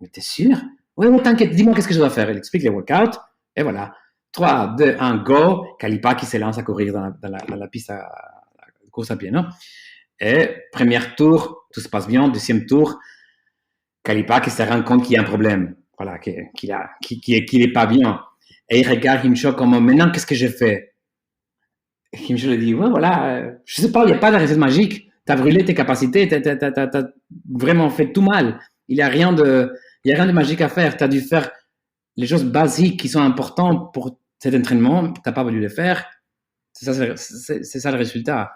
Mais t'es sûr? Oui, t'inquiète, dis-moi qu'est-ce que je dois faire. Il explique les workouts, et voilà. 3, 2, 1, go. Kalipa qui se lance à courir dans la piste à course à pied, non? Et premier tour, tout se passe bien. Deuxième tour, Kalipa qui se rend compte qu'il y a un problème, voilà, qu'il est pas bien. Et il regarde Himcho comme maintenant, qu'est-ce que je fais? Et Himcho lui dit, ouais, voilà, je sais pas, il n'y a pas de recette magique. Tu as brûlé tes capacités, t'as vraiment fait tout mal. Il n'y a rien de magique à faire. Tu as dû faire les choses basiques qui sont importantes pour cet entraînement. Tu n'as pas voulu le faire. C'est ça le résultat.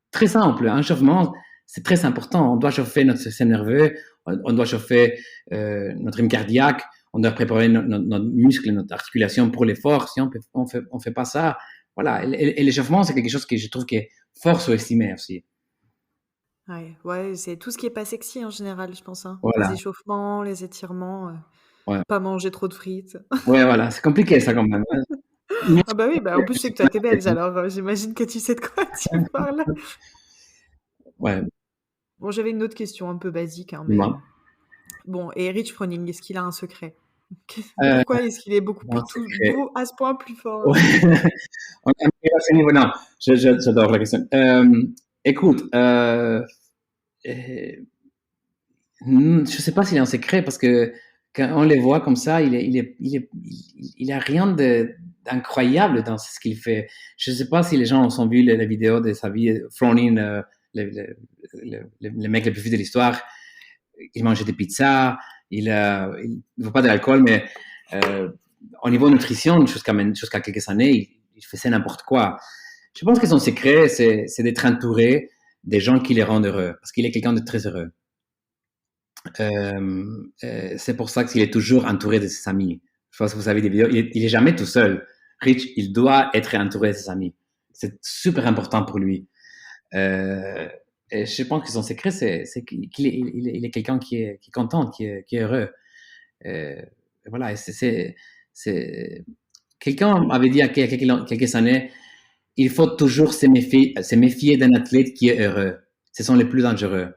Très simple, un chauffement, c'est très important. On doit chauffer notre système nerveux, on doit chauffer notre rythme cardiaque, on doit préparer notre muscle, notre articulation pour l'effort. Si on fait pas ça, voilà. Et l'échauffement, c'est quelque chose que je trouve qui est fort sous-estimé aussi. Ouais, c'est tout ce qui est pas sexy en général, je pense. Hein. Voilà. Les échauffements, les étirements, Ouais. pas manger trop de frites. Ouais, voilà, c'est compliqué ça quand même. Ah bah oui, en plus je sais que toi t'es belge, alors j'imagine que tu sais de quoi tu parles. Ouais. Bon, j'avais une autre question un peu basique, hein, mais bon, et Rich Froning, est-ce qu'il a un secret? Pourquoi est-ce qu'il est beaucoup à ce point plus fort? Ouais. On est à ce niveau. Non, j'adore la question. Écoute, je sais pas s'il est un secret parce que quand on les voit comme ça, il a rien d'incroyable dans ce qu'il fait. Je sais pas si les gens ont vu la vidéo de sa vie. Froning, le mec le plus vite de l'histoire, il mangeait des pizzas, il ne veut pas de l'alcool, mais au niveau nutrition, jusqu'à quelques années, il faisait n'importe quoi. Je pense que son secret, c'est d'être entouré des gens qui les rendent heureux, parce qu'il est quelqu'un de très heureux. C'est pour ça qu'il est toujours entouré de ses amis. Je pense que vous avez des vidéos, il est jamais tout seul. Rich, il doit être entouré de ses amis. C'est super important pour lui. Et je pense que son secret, c'est qu'il est quelqu'un qui est content, qui est heureux. Voilà, quelqu'un m'avait dit il y a quelques années, il faut toujours se méfier d'un athlète qui est heureux. Ce sont les plus dangereux.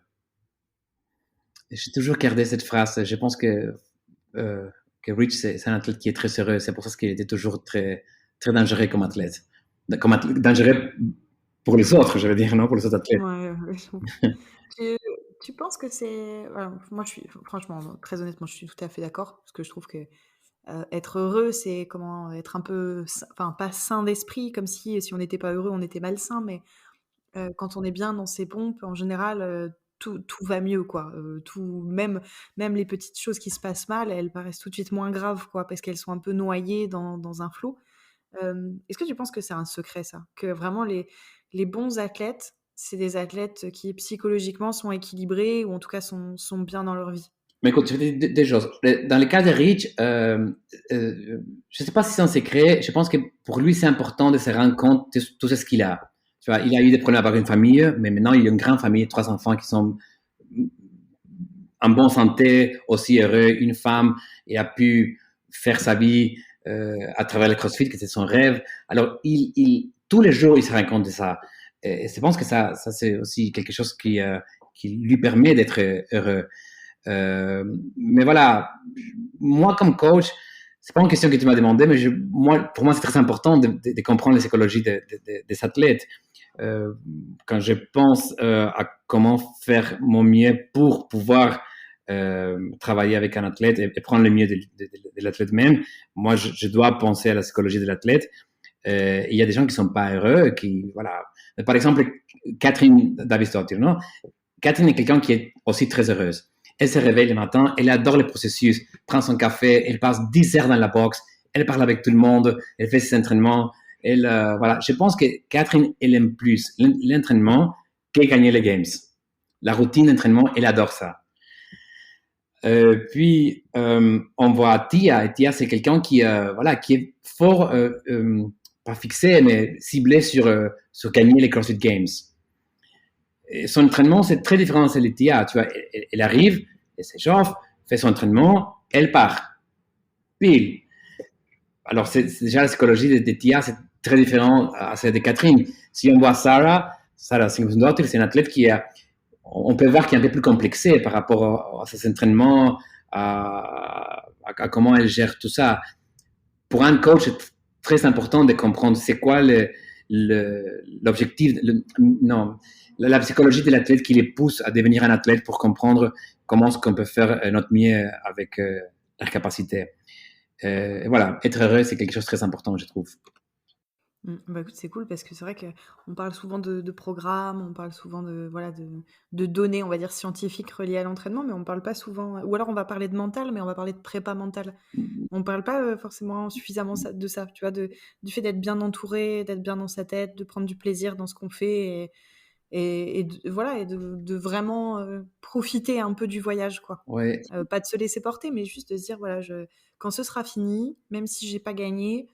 J'ai toujours gardé cette phrase. Je pense que Rich, c'est un athlète qui est très heureux. C'est pour ça qu'il était toujours très, très dangereux comme athlète. Dangereux pour les autres, je veux dire, non, pour les autres athlètes. Ouais. Tu penses que c'est... Alors, moi, franchement, très honnêtement, je suis tout à fait d'accord, parce que je trouve que être heureux, c'est comment être un peu, enfin, pas sain d'esprit, comme si on n'était pas heureux, on était malsain, mais quand on est bien dans ses pompes, en général, tout va mieux, quoi. Même les petites choses qui se passent mal, elles paraissent tout de suite moins graves, quoi, parce qu'elles sont un peu noyées dans un flot. Est-ce que tu penses que c'est un secret, ça? Que vraiment les bons athlètes, c'est des athlètes qui psychologiquement sont équilibrés ou en tout cas sont bien dans leur vie? Mais écoute, je vais dire des choses. Dans le cas de Rich, je ne sais pas si c'est un secret. Je pense que pour lui, c'est important de se rendre compte de tout ce qu'il a. Tu vois, il a eu des problèmes avec une famille, mais maintenant, il a une grande famille, 3 enfants qui sont en bonne santé, aussi heureux, une femme. Il a pu faire sa vie à travers le CrossFit, que c'est son rêve. Alors, tous les jours, il se rend compte de ça. Et je pense que ça c'est aussi quelque chose qui lui permet d'être heureux. Mais voilà, moi comme coach, c'est pas une question que tu m'as demandé, mais pour moi c'est très important de comprendre la psychologie des athlètes. Quand je pense à comment faire mon mieux pour pouvoir travailler avec un athlète et prendre le mieux de l'athlète même, moi je dois penser à la psychologie de l'athlète. Il y a des gens qui sont pas heureux, voilà. Par exemple, Catherine Davidsdottir, non? Catherine est quelqu'un qui est aussi très heureuse. Elle se réveille le matin, elle adore le processus, prend son café, elle passe 10 heures dans la boxe, elle parle avec tout le monde, elle fait ses entraînements. Voilà. Je pense que Catherine, elle aime plus l'entraînement que gagner les games. La routine d'entraînement, elle adore ça. Puis, on voit Tia, et Tia, c'est quelqu'un qui est fort, pas fixé, mais ciblé sur gagner les CrossFit Games. Et son entraînement, c'est très différent de celui de Tia. Tu vois, elle arrive, elle s'échauffe, fait son entraînement, elle part. Pile. Alors, c'est déjà la psychologie de Tia, c'est très différent à celle de Catherine. Si on voit Sarah Sigmundsdottir, c'est une athlète on peut voir qu'il est un peu plus complexé par rapport à ses entraînements, à comment elle gère tout ça. Pour un coach, c'est très important de comprendre c'est quoi l'objectif, non, la psychologie de l'athlète qui les pousse à devenir un athlète pour comprendre comment est-ce qu'on peut faire notre mieux avec leurs capacités. Voilà, être heureux, c'est quelque chose de très important, je trouve. Bah écoute, c'est cool parce que c'est vrai qu'on parle souvent de programmes, on parle souvent de données, on va dire, scientifiques reliées à l'entraînement, mais on parle pas souvent, ou alors on va parler de mental, mais on va parler de prépa mentale. On parle pas forcément suffisamment de ça, tu vois, du fait d'être bien entouré, d'être bien dans sa tête, de prendre du plaisir dans ce qu'on fait et de vraiment profiter un peu du voyage, quoi. Ouais. Pas de se laisser porter, mais juste de se dire, voilà, quand ce sera fini, même si j'ai pas gagné,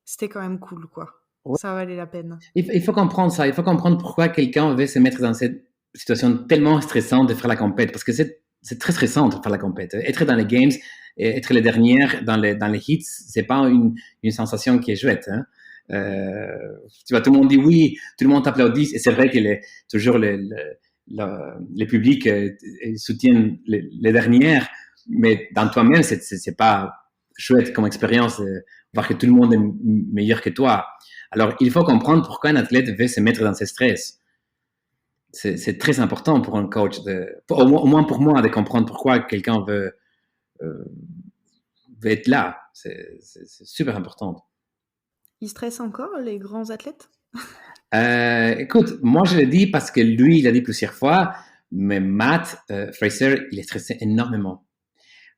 c'était quand même cool, quoi. Ouais. Ça valait la peine. Il faut comprendre ça. Il faut comprendre pourquoi quelqu'un veut se mettre dans cette situation tellement stressante de faire la compète. Parce que c'est très stressant de faire la compète. Être dans les games, et être les dernières dans les hits, c'est pas une sensation qui est chouette. Hein. Tu vois, tout le monde dit oui, tout le monde t'applaudit. Et c'est vrai que toujours les publics soutiennent les dernières. Mais dans toi-même, c'est pas chouette comme expérience. Voir que tout le monde est meilleur que toi. Alors, il faut comprendre pourquoi un athlète veut se mettre dans ce stress. C'est très important pour un coach, au moins pour moi, de comprendre pourquoi quelqu'un veut être là. C'est super important. Ils stressent encore, les grands athlètes? Écoute, moi je le dis parce que lui, il a dit plusieurs fois, mais Matt Fraser, il est stressé énormément.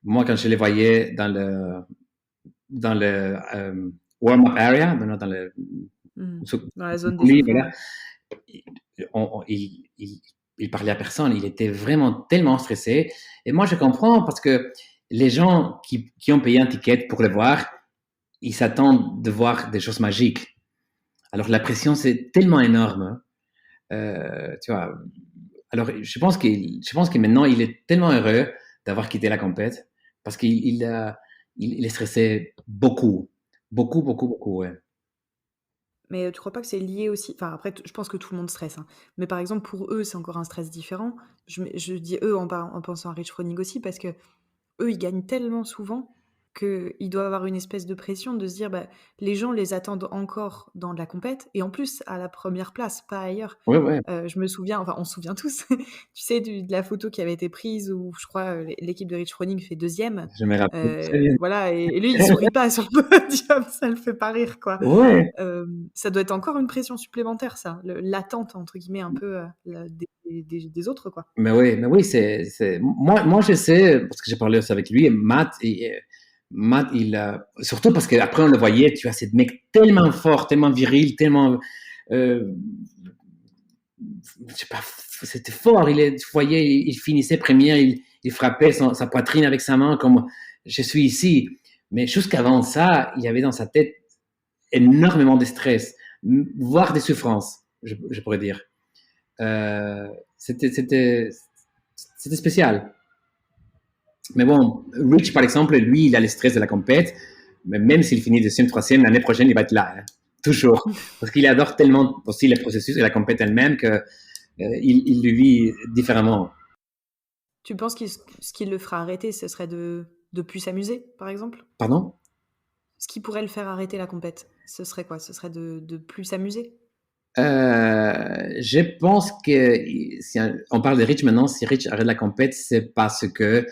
Moi, quand je le voyais dans le warm-up area, dans la zone d'échauffement. Voilà, il parlait à personne. Il était vraiment tellement stressé. Et moi, je comprends parce que les gens qui ont payé un ticket pour le voir, ils s'attendent de voir des choses magiques. Alors, la pression, c'est tellement énorme. Tu vois. Alors, je pense que maintenant, il est tellement heureux d'avoir quitté la compète parce qu'il est stressé beaucoup. Beaucoup, ouais. Mais tu crois pas que c'est lié aussi... Enfin, après, je pense que tout le monde stresse. Hein. Mais par exemple, pour eux, c'est encore un stress différent. Je dis eux en pensant à Rich Froning aussi, parce que eux, ils gagnent tellement souvent qu'ils doivent avoir une espèce de pression de se dire, bah, les gens les attendent encore dans de la compète, et en plus à la première place, pas ailleurs. Ouais. Je me souviens, enfin on se souvient tous, tu sais, de la photo qui avait été prise où je crois l'équipe de Rich Froning fait 2e. Je me rappelle très bien. Voilà, et lui il sourit pas sur le podium, ça le fait pas rire, quoi. Ouais. Ça doit être encore une pression supplémentaire, ça, l'attente entre guillemets un peu des autres, quoi. Mais oui, c'est moi je sais parce que j'ai parlé aussi avec lui et Matt, surtout parce qu'après on le voyait, tu vois, c'est mec tellement fort, tellement viril, tellement je sais pas, c'était fort. Tu voyais, il finissait premier, il frappait sa poitrine avec sa main comme je suis ici. Mais jusqu'avant ça, il y avait dans sa tête énormément de stress, voire des souffrances, je pourrais dire. C'était spécial. Mais bon, Rich, par exemple, lui, il a le stress de la compète, mais même s'il finit deuxième, troisième, l'année prochaine, il va être là, hein, toujours. Parce qu'il adore tellement aussi le processus et la compète elle-même qu'il le vit différemment. Tu penses que ce qui le fera arrêter, ce serait de plus s'amuser, par exemple? Pardon? Ce qui pourrait le faire arrêter la compète, ce serait quoi? Ce serait de plus s'amuser? Je pense que si on parle de Rich maintenant, si Rich arrête la compète, c'est parce que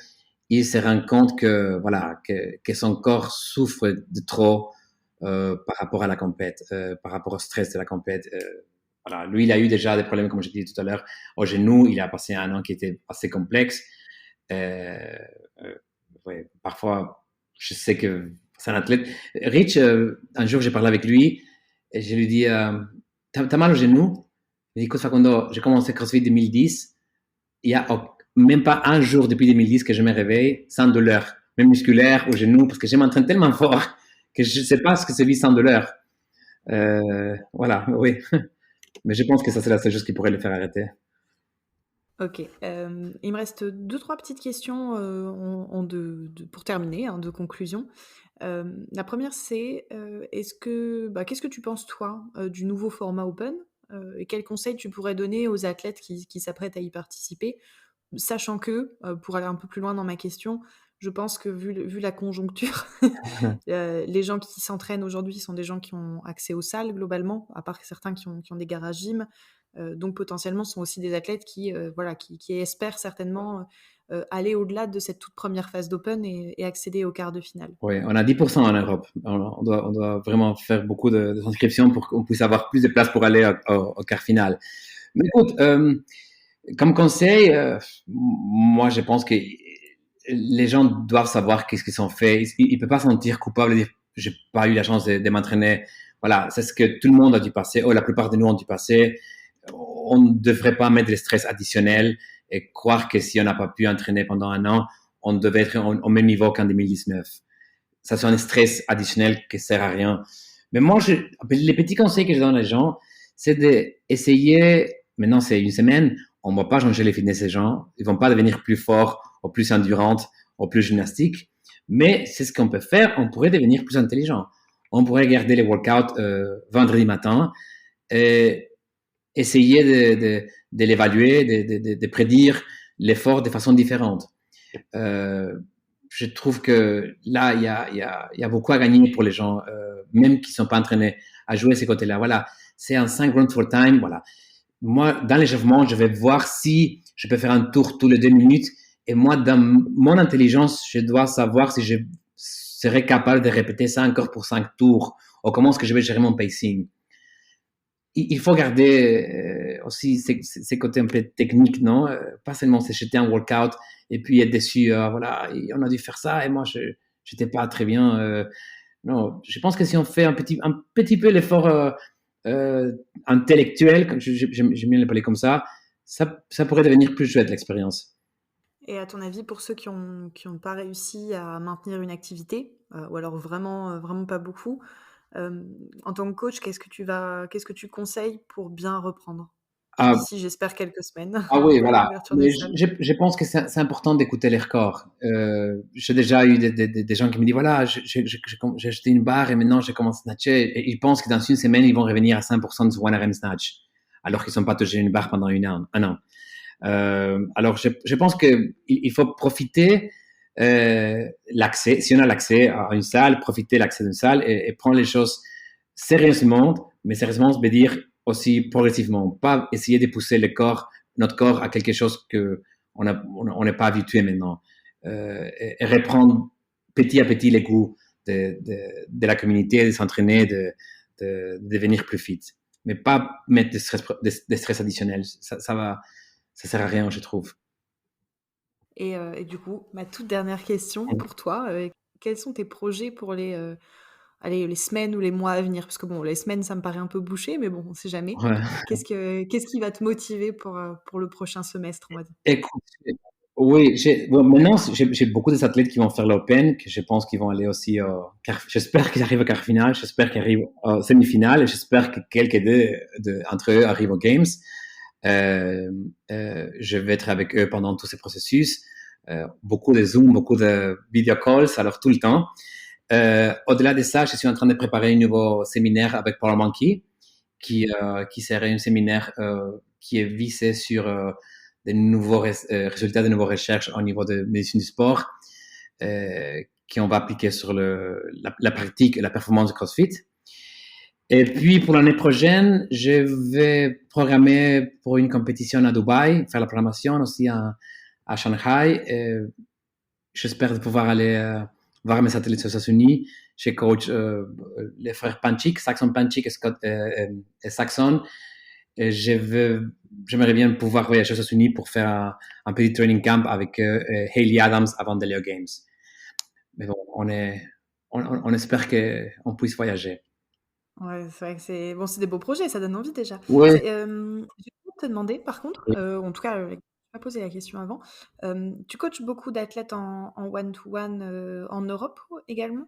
il se rend compte que voilà que son corps souffre de trop par rapport à la compète, par rapport au stress de la compète. Voilà, lui, il a eu déjà des problèmes, comme je disais tout à l'heure, au genou. Il a passé un an qui était assez complexe. Ouais, parfois, je sais que c'est un athlète. Rich, un jour, j'ai parlé avec lui et je lui dis t'as mal au genou? Il dit, écoute, Facundo, j'ai commencé CrossFit 2010. Il n'y a même pas un jour depuis 2010 que je me réveille sans douleur, même musculaire au genou, parce que je m'entraîne tellement fort que je ne sais pas ce que c'est vivre sans douleur. Voilà, oui. Mais je pense que ça, c'est la seule chose qui pourrait le faire arrêter. Ok. Il me reste 2-3 petites questions pour terminer, hein, de conclusion. La première, c'est qu'est-ce que tu penses, toi, du nouveau format Open et quels conseils tu pourrais donner aux athlètes qui s'apprêtent à y participer, sachant que, pour aller un peu plus loin dans ma question, Je pense que vu la conjoncture, les gens qui s'entraînent aujourd'hui sont des gens qui ont accès aux salles globalement, à part certains qui ont des garages gym. Donc potentiellement, ce sont aussi des athlètes qui espèrent certainement aller au-delà de cette toute première phase d'Open et accéder au quart de finale. Oui, on a 10% en Europe. On doit vraiment faire beaucoup d'inscriptions pour qu'on puisse avoir plus de place pour aller au quart final. Mais écoute, comme conseil, moi je pense que les gens doivent savoir qu'est-ce qu'ils ont fait. Ils ne peuvent pas se sentir coupables de dire j'ai pas eu la chance de m'entraîner. Voilà, c'est ce que tout le monde a dû passer, ou la plupart de nous ont dû passer. On ne devrait pas mettre le stress additionnel et croire que si on n'a pas pu entraîner pendant un an, on devait être au même niveau qu'en 2019. Ça, c'est un stress additionnel qui ne sert à rien. Mais moi, les petits conseils que je donne aux gens, c'est d'essayer, maintenant c'est une semaine, on ne va pas changer les fitness des gens, ils ne vont pas devenir plus forts ou plus endurantes ou plus gymnastiques, mais c'est ce qu'on peut faire, on pourrait devenir plus intelligent. On pourrait regarder les workouts vendredi matin et essayer de l'évaluer, de prédire l'effort de façon différente. Je trouve que là, il y a beaucoup à gagner pour les gens, même qui ne sont pas entraînés à jouer ces côtés-là. Voilà, c'est un 5 rounds for time. Voilà. Moi, dans l'échauffement, je vais voir si je peux faire un tour tous les 2 minutes. Et moi, dans mon intelligence, je dois savoir si je serais capable de répéter ça encore pour 5 tours, ou comment est-ce que je vais gérer mon pacing. Il faut garder aussi ces côtés un peu techniques, non? Pas seulement s'échouer un workout et puis être déçu, voilà, on a dû faire ça et moi, je n'étais pas très bien. Non, je pense que si on fait un petit peu l'effort intellectuel, j'aime bien l'appeler comme ça pourrait devenir plus chouette, l'expérience. Et à ton avis, pour ceux qui ont pas réussi à maintenir une activité, ou alors vraiment pas beaucoup, en tant que coach, qu'est-ce que tu conseilles pour bien reprendre d'ici, j'espère, quelques semaines? Ah oui, voilà. Je pense que c'est important d'écouter leur corps. J'ai déjà eu des gens qui me disent, voilà, j'ai acheté une barre et maintenant je commence à snatcher. Et ils pensent que dans une semaine, ils vont revenir à 100% de 1RM snatch, alors qu'ils ne sont pas touchés une barre pendant un an. Alors, je pense qu'il faut profiter l'accès, si on a l'accès à une salle, profiter de l'accès d'une salle et prendre les choses sérieusement, mais sérieusement, se dire aussi progressivement, pas essayer de pousser notre corps à quelque chose que on n'est pas habitué maintenant, et reprendre petit à petit les goûts de la communauté, de s'entraîner, de devenir plus fit, mais pas mettre des stress additionnels. Ça sert à rien, je trouve. Et du coup, ma toute dernière question pour toi, quels sont tes projets pour les semaines ou les mois à venir? Parce que bon, les semaines, ça me paraît un peu bouché, mais bon, on ne sait jamais. Ouais. Qu'est-ce qui va te motiver pour le prochain semestre, on va dire? Écoute, oui, maintenant, j'ai beaucoup d'athlètes qui vont faire l'Open, que je pense qu'ils vont aller aussi j'espère qu'ils arrivent au quart final, j'espère qu'ils arrivent au semi-final, et j'espère que quelques entre eux arrivent aux Games. Je vais être avec eux pendant tous ces processus, beaucoup de Zoom, beaucoup de video calls, alors tout le temps. Au-delà de ça, je suis en train de préparer un nouveau séminaire avec Paul Monkey, qui serait un séminaire qui est visé sur des nouveaux résultats de nouvelles recherches au niveau de médecine du sport, qu'on va appliquer sur la pratique et la performance du CrossFit. Et puis, pour l'année prochaine, je vais programmer pour une compétition à Dubaï, faire la programmation aussi à Shanghai. Et j'espère pouvoir aller voir mes athlètes aux États-Unis. Je coach les frères Panchik, Saxon Panchik et Saxon. Et j'aimerais bien pouvoir voyager aux États-Unis pour faire un petit training camp avec Hayley Adams avant d'aller aux Games. Mais bon, on espère qu'on puisse voyager. Ouais, c'est vrai que c'est des beaux projets, ça donne envie déjà. Ouais. J'ai envie de te demander, par contre, en tout cas, je n'ai pas posé la question avant, tu coaches beaucoup d'athlètes en one-to-one en Europe également?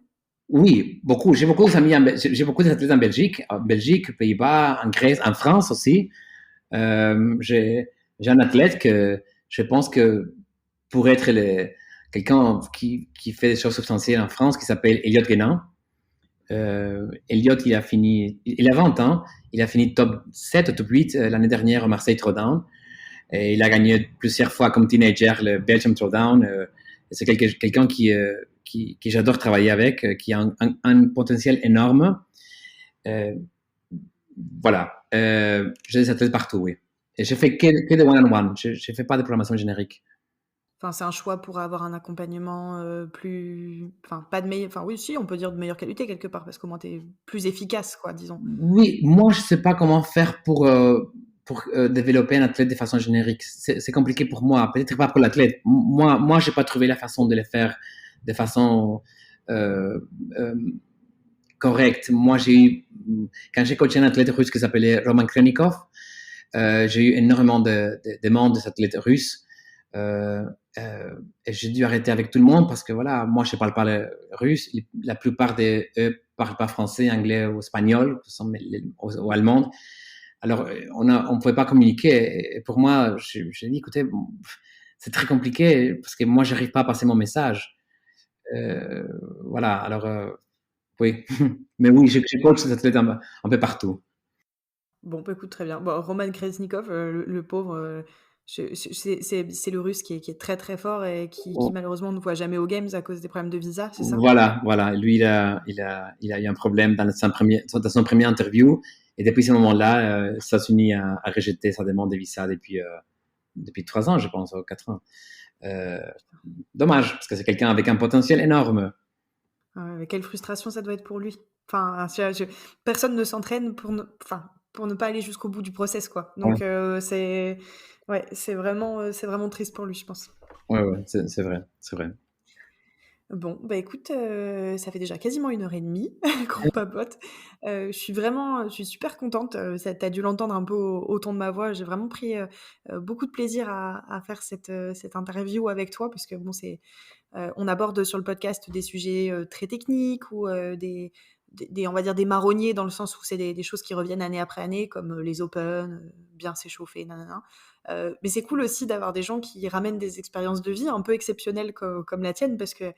Oui, beaucoup. J'ai beaucoup d'athlètes en Belgique, Pays-Bas, en Grèce, en France aussi. J'ai un athlète que je pense que pourrait être quelqu'un qui fait des choses substantielles en France, qui s'appelle Elliot Guénin. Elliot, il a 20 ans, il a fini top 7 ou top 8 l'année dernière au Marseille Throwdown. Et il a gagné plusieurs fois comme teenager le Belgium Throwdown. C'est quelqu'un qui j'adore travailler avec, qui a un potentiel énorme. Voilà. J'ai des athlètes partout, oui. Et je fais que des one-on-one. Je fais pas de programmation générique. Enfin, c'est un choix pour avoir un accompagnement plus... Enfin, pas de meilleur... Enfin, oui, si, on peut dire de meilleure qualité quelque part, parce qu'au moins, t'es plus efficace, quoi, disons. Oui, moi, je sais pas comment faire pour développer un athlète de façon générique. C'est compliqué pour moi, peut-être pas pour l'athlète. Moi, j'ai pas trouvé la façon de le faire de façon correcte. Moi, quand j'ai coaché un athlète russe qui s'appelait Roman Krenikov, j'ai eu énormément de demandes de cet athlète russe. Et j'ai dû arrêter avec tout le monde parce que voilà, moi je parle pas le russe, la plupart d'eux parlent pas français, anglais ou espagnol, ou allemand. Alors on pouvait pas communiquer. Et pour moi, j'ai dit écoutez, c'est très compliqué parce que moi j'arrive pas à passer mon message. Voilà, alors oui, mais oui, je coach ces athlètes un peu partout. Bon, bah, écoute, très bien. Bon, Roman Kresnikov, le pauvre, c'est le russe qui est très très fort et qui malheureusement ne voit jamais aux Games à cause des problèmes de visa, c'est ça? Voilà. Lui, il a eu un problème dans son premier interview et depuis ce moment-là, les États-Unis a rejeté sa demande de visa depuis 3 ans, je pense, ou 4 ans. Dommage, parce que c'est quelqu'un avec un potentiel énorme. Mais quelle frustration ça doit être pour lui. Enfin, personne ne s'entraîne pour ne pas aller jusqu'au bout du process, quoi. Donc c'est vraiment triste pour lui, je pense. Ouais, c'est vrai. Bon, bah écoute, ça fait déjà quasiment 1h30 qu'on papote. Je suis super contente. T'as dû l'entendre un peu au ton de ma voix. J'ai vraiment pris beaucoup de plaisir à faire cette interview avec toi, parce que bon, on aborde sur le podcast des sujets très techniques ou on va dire des marronniers, dans le sens où c'est des choses qui reviennent année après année, comme les Open, bien s'échauffer, nanana. Mais c'est cool aussi d'avoir des gens qui ramènent des expériences de vie un peu exceptionnelles comme la tienne, parce que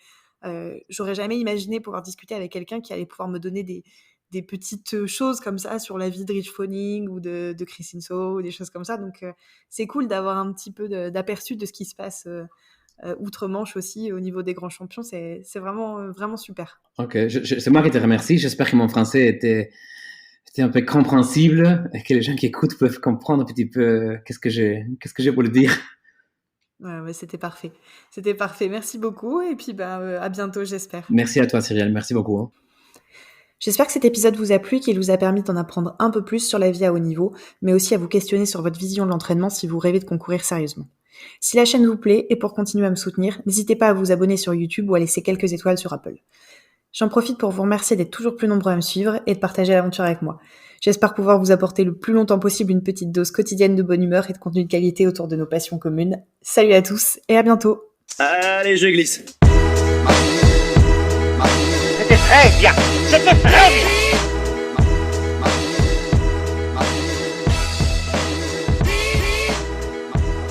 j'aurais jamais imaginé pouvoir discuter avec quelqu'un qui allait pouvoir me donner des petites choses comme ça sur la vie de Rich Froning ou de Chris Inso ou des choses comme ça. Donc c'est cool d'avoir un petit peu d'aperçu de ce qui se passe outre-Manche aussi au niveau des grands champions. C'est vraiment, vraiment super. Ok, c'est moi qui te remercie. J'espère que mon français était un peu compréhensible et que les gens qui écoutent peuvent comprendre un petit peu qu'est-ce que j'ai pour le dire. Ouais, c'était parfait. Merci beaucoup et puis à bientôt, j'espère. Merci à toi, Cyrielle. Merci beaucoup. J'espère que cet épisode vous a plu et qu'il vous a permis d'en apprendre un peu plus sur la vie à haut niveau, mais aussi à vous questionner sur votre vision de l'entraînement si vous rêvez de concourir sérieusement. Si la chaîne vous plaît et pour continuer à me soutenir, n'hésitez pas à vous abonner sur YouTube ou à laisser quelques étoiles sur Apple. J'en profite pour vous remercier d'être toujours plus nombreux à me suivre et de partager l'aventure avec moi. J'espère pouvoir vous apporter le plus longtemps possible une petite dose quotidienne de bonne humeur et de contenu de qualité autour de nos passions communes. Salut à tous et à bientôt. Allez, je glisse. C'était très bien.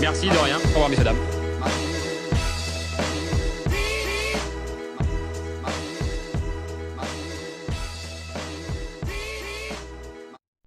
Merci de rien. Au revoir, messieurs, dames.